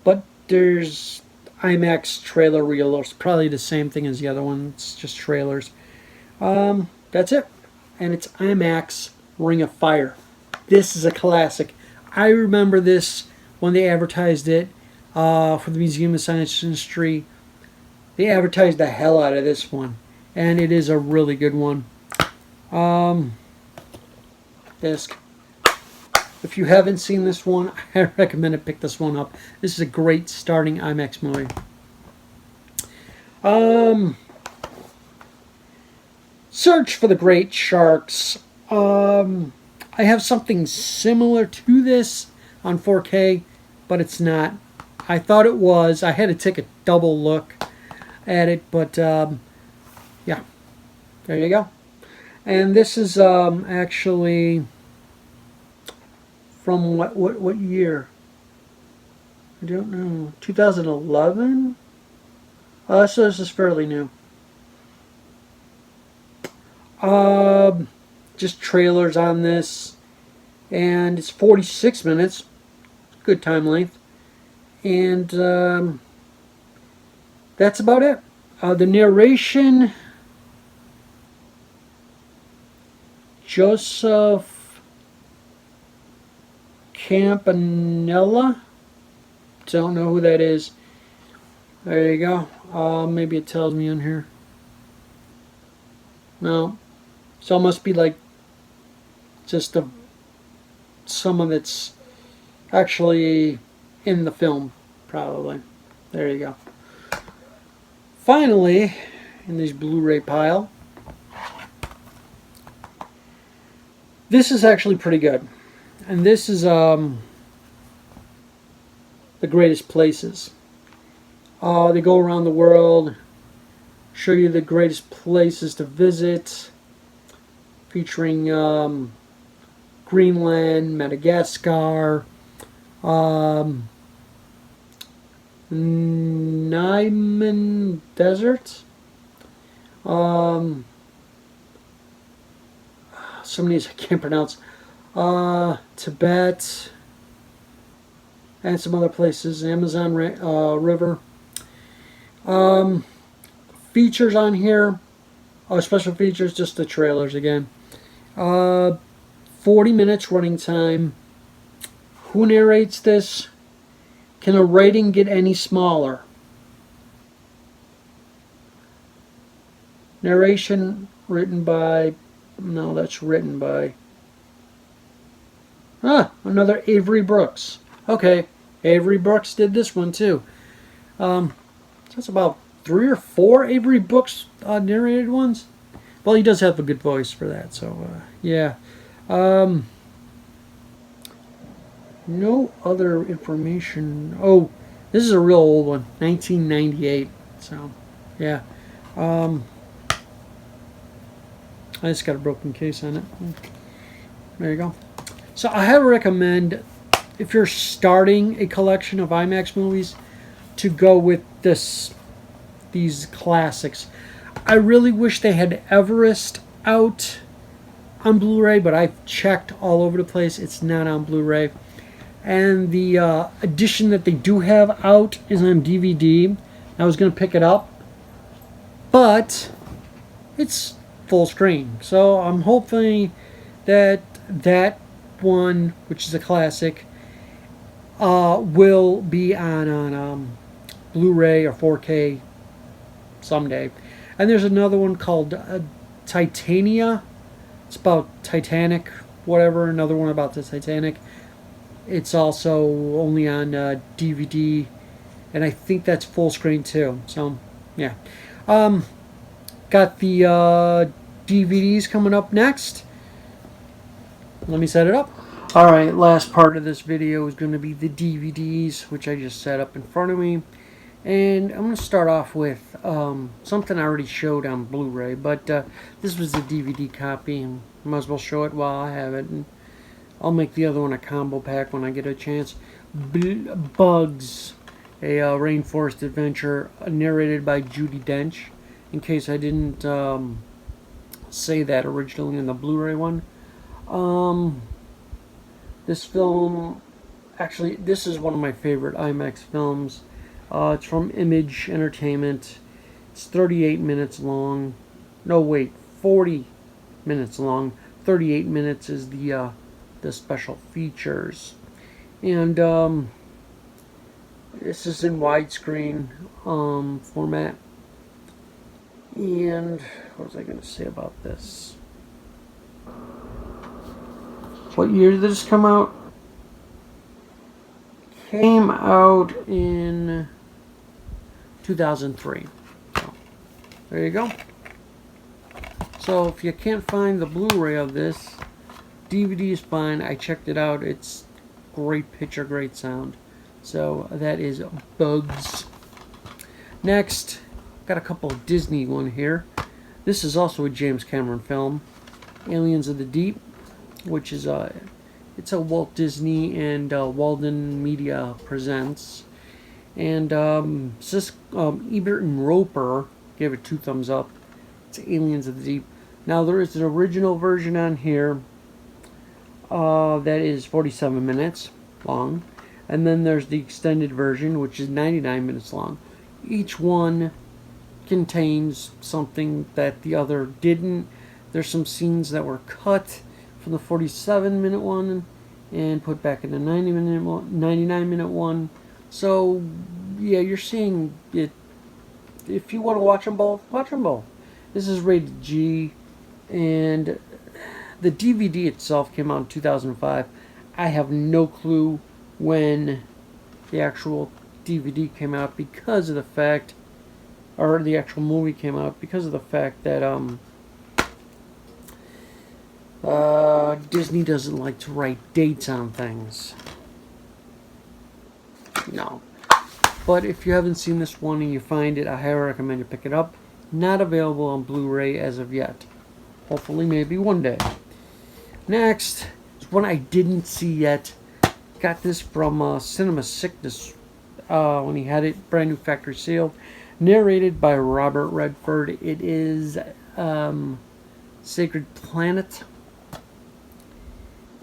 But there's IMAX trailer reel. It's probably the same thing as the other one. It's just trailers. That's it. And it's IMAX Ring of Fire. This is a classic. I remember this when they advertised it for the Museum of Science and Industry. They advertised the hell out of this one. And it is a really good one. Disc. If you haven't seen this one, I recommend to pick this one up. This is a great starting IMAX movie. Search for the Great Sharks. I have something similar to this on 4K, but it's not. I thought it was. I had to take a double look at it, but yeah, there you go. And this is actually from what year? I don't know. 2011. So this is fairly new. Just trailers on this, and it's 46 minutes. Good time length, and that's about it. The narration, Joseph Campanella. Don't know who that is. There you go. Maybe it tells me on here. No. So it must be like just someone that's actually in the film, probably. There you go. Finally, in this Blu-ray pile, this is actually pretty good. And this is The Greatest Places. They go around the world, show you the greatest places to visit, featuring Greenland, Madagascar, Naiman Desert, some of these I can't pronounce, Tibet, and some other places, Amazon River. Features on here, special features, just the trailers again. 40 minutes running time. Who narrates this? Can a writing get any smaller? Narration written by... No, that's written by... another Avery Brooks. Okay, Avery Brooks did this one too. That's about 3 or 4 Avery Brooks narrated ones. Well, he does have a good voice for that, so yeah. No other information. Oh, this is a real old one, 1998. So, yeah. I just got a broken case on it. There you go. So I highly recommend, if you're starting a collection of IMAX movies, to go with these classics. I really wish they had Everest out on Blu-ray, but I've checked all over the place. It's not on Blu-ray. And the edition that they do have out is on DVD. I was going to pick it up, but it's full screen. So I'm hoping that that one, which is a classic, will be on Blu-ray or 4K someday. And there's another one called Titania. It's about Titanic, whatever. Another one about the Titanic. It's also only on DVD, and I think that's full screen too. So, yeah. Got the DVDs coming up next. Let me set it up. Alright, last part of this video is going to be the DVDs, which I just set up in front of me. And I'm going to start off with something I already showed on Blu-ray, but this was the DVD copy, and I might as well show it while I have it. And I'll make the other one a combo pack when I get a chance. Bugs. a rainforest adventure narrated by Judi Dench. In case I didn't say that originally in the Blu-ray one. This film, actually, this is one of my favorite IMAX films. It's from Image Entertainment. It's 38 minutes long. No, wait, 40 minutes long. 38 minutes is the special features. And this is in widescreen format. And what was I going to say about this? What year did this come out? Came out in 2003. So, there you go. So if you can't find the Blu-ray of this, DVD is fine. I checked it out. It's great picture, great sound. So that is Bugs. Next, got a couple of Disney one here. This is also a James Cameron film, Aliens of the Deep, which is it's a Walt Disney and Walden Media presents. And Ebert and Roper gave it 2 thumbs up. It's Aliens of the Deep. Now there is an original version on here that is 47 minutes long, and then there's the extended version, which is 99 minutes long. Each one contains something that the other didn't. There's some scenes that were cut from the 47-minute one and put back in the 99-minute one. So yeah, you're seeing it. If you want to watch them both, watch them both. This is rated G, and the DVD itself came out in 2005. I have no clue when the actual DVD came out because of the fact, or the actual movie came out because of the fact that Disney doesn't like to write dates on things. No. But if you haven't seen this one and you find it, I highly recommend you pick it up. Not available on Blu-ray as of yet. Hopefully, maybe one day. Next is one I didn't see yet. Got this from Cinema Sickness when he had it brand new factory sealed. Narrated by Robert Redford. It is Sacred Planet.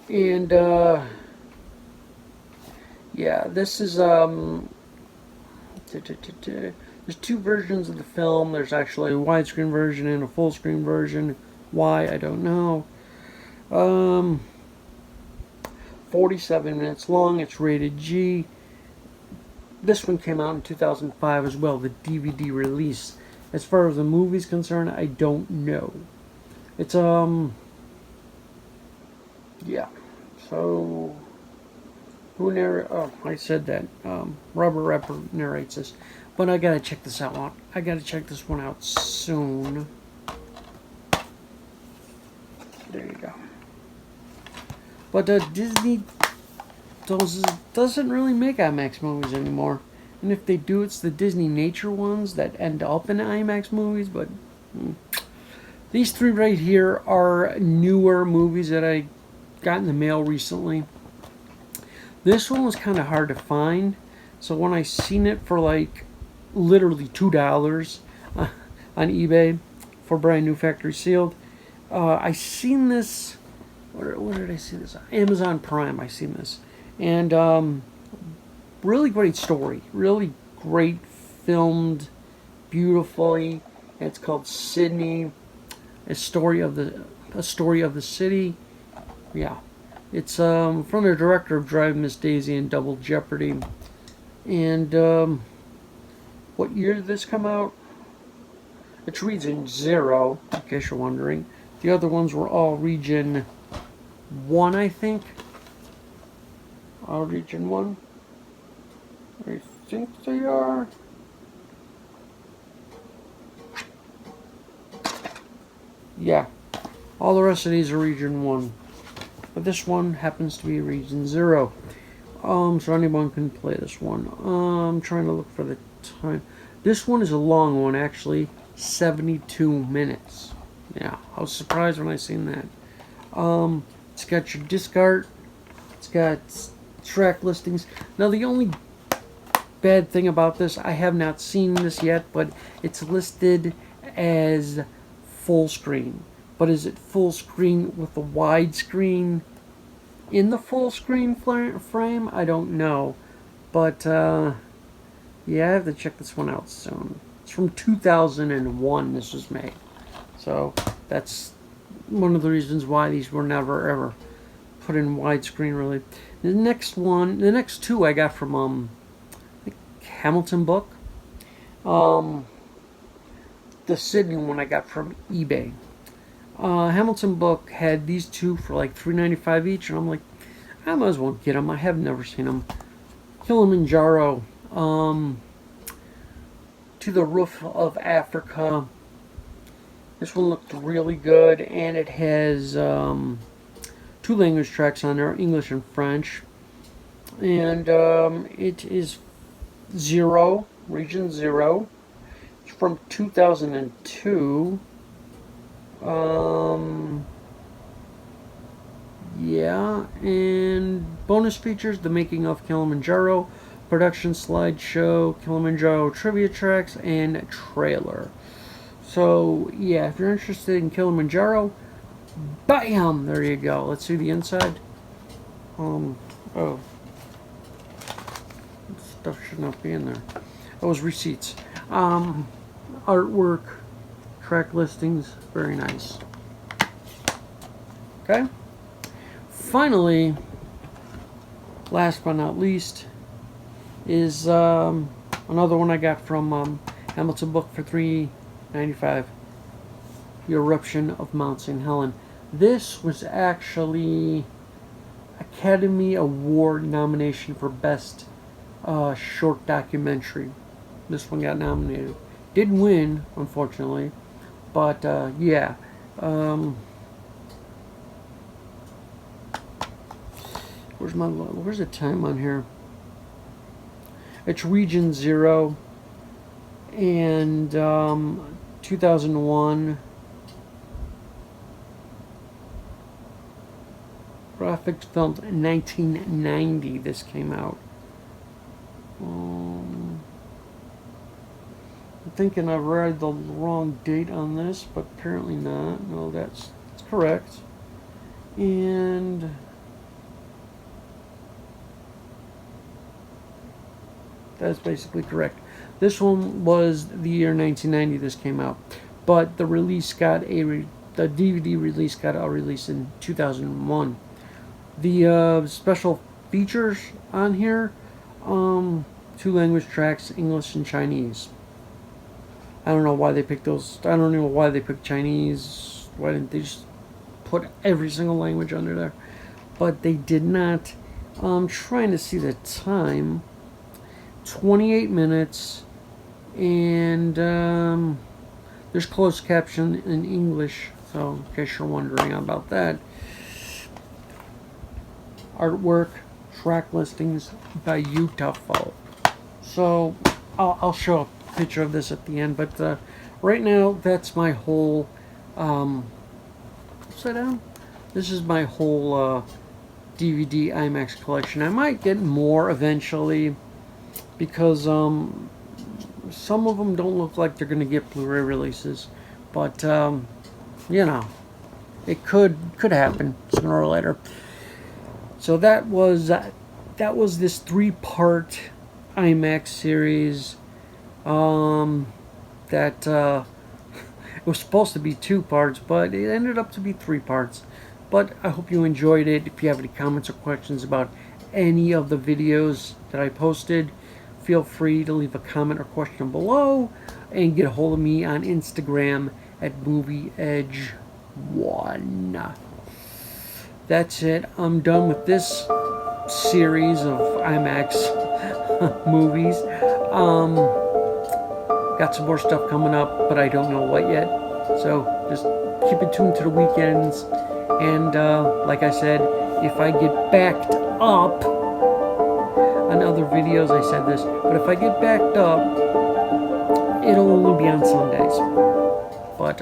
And yeah, this is there's 2 versions of the film. There's actually a widescreen version and a full screen version. Why, I don't know. 47 minutes long. It's rated G. This one came out in 2005 as well, the DVD release. As far as the movie's concerned, I don't know. It's yeah. So who narrates? Oh, I said that. Robert Redford narrates this. But I gotta check this out. I gotta check this one out soon. There you go. But Disney doesn't really make IMAX movies anymore. And if they do, it's the Disney Nature ones that end up in IMAX movies. But these 3 right here are newer movies that I got in the mail recently. This one was kind of hard to find. So when I seen it for like literally $2 on eBay for brand new factory sealed, I seen this. Where did I see this? Amazon Prime. I seen this, and really great story. Really great filmed, beautifully. It's called Sydney, a story of the city. Yeah, it's from the director of Drive Miss Daisy and Double Jeopardy. And what year did this come out? It's region 0, in case you're wondering. The other ones were all region 1, I think. All region 1. I think they are. Yeah. All the rest of these are region 1. But this one happens to be region 0. So anyone can play this one. I'm trying to look for the time. This one is a long one, actually. 72 minutes. Yeah, I was surprised when I seen that. It's got your disc art. It's got track listings. Now the only bad thing about this, I have not seen this yet, but it's listed as full screen. But is it full screen with the widescreen in the full screen frame? I don't know. But, yeah, I have to check this one out soon. It's from 2001 this was made. So, that's one of the reasons why these were never, ever put in widescreen, really. The next two I got from, Hamilton book. The Sydney one I got from eBay. Hamilton book had these two for like $3.95 each, and I'm like, I might as well get them. I have never seen them. Kilimanjaro, To the Roof of Africa. This one looked really good, and it has 2 language tracks on there, English and French. And it is Zero, Region Zero. It's from 2002. Yeah, and bonus features: the making of Kilimanjaro, production slideshow, Kilimanjaro trivia tracks, and trailer. So yeah, if you're interested in Kilimanjaro, bam, there you go. Let's see the inside. Oh, stuff should not be in there. Those receipts, artwork, track listings, very nice. Okay. Finally, last but not least, is another one I got from Hamilton book for $3.95. The Eruption of Mount St. Helen. This was actually Academy Award nomination for Best Short Documentary. This one got nominated. Didn't win, unfortunately, but yeah. Where's the time on here? It's Region Zero, and 2001. Graphics filmed in 1990. This came out. I'm thinking I've read the wrong date on this, but apparently not. No, that's correct. And that's basically correct. This one was the year 1990 this came out, but the release got the DVD release got a release in 2001. The special features on here, 2 language tracks, English and Chinese. I don't know why they picked those. I don't know why they picked Chinese. Why didn't they just put every single language under there? But they did not. I'm trying to see the time. 28 minutes, and there's closed caption in English, so in case you're wondering about that. Artwork, track listings by Utah. So I'll show a picture of this at the end, but right now that's my whole upside down. This is my whole DVD IMAX collection. I might get more eventually, because some of them don't look like they're going to get Blu-ray releases, but you know, it could happen sooner or later. So that was this 3-part IMAX series. That it was supposed to be 2 parts, but it ended up to be 3 parts. But I hope you enjoyed it. If you have any comments or questions about any of the videos that I posted, feel free to leave a comment or question below, and get a hold of me on Instagram at MovieEdge1. That's it. I'm done with this series of IMAX movies. Got some more stuff coming up, but I don't know what yet. So just keep it tuned to the weekends. And like I said, if I get backed up on other videos, I said this, but if I get backed up, it'll only be on Sundays. But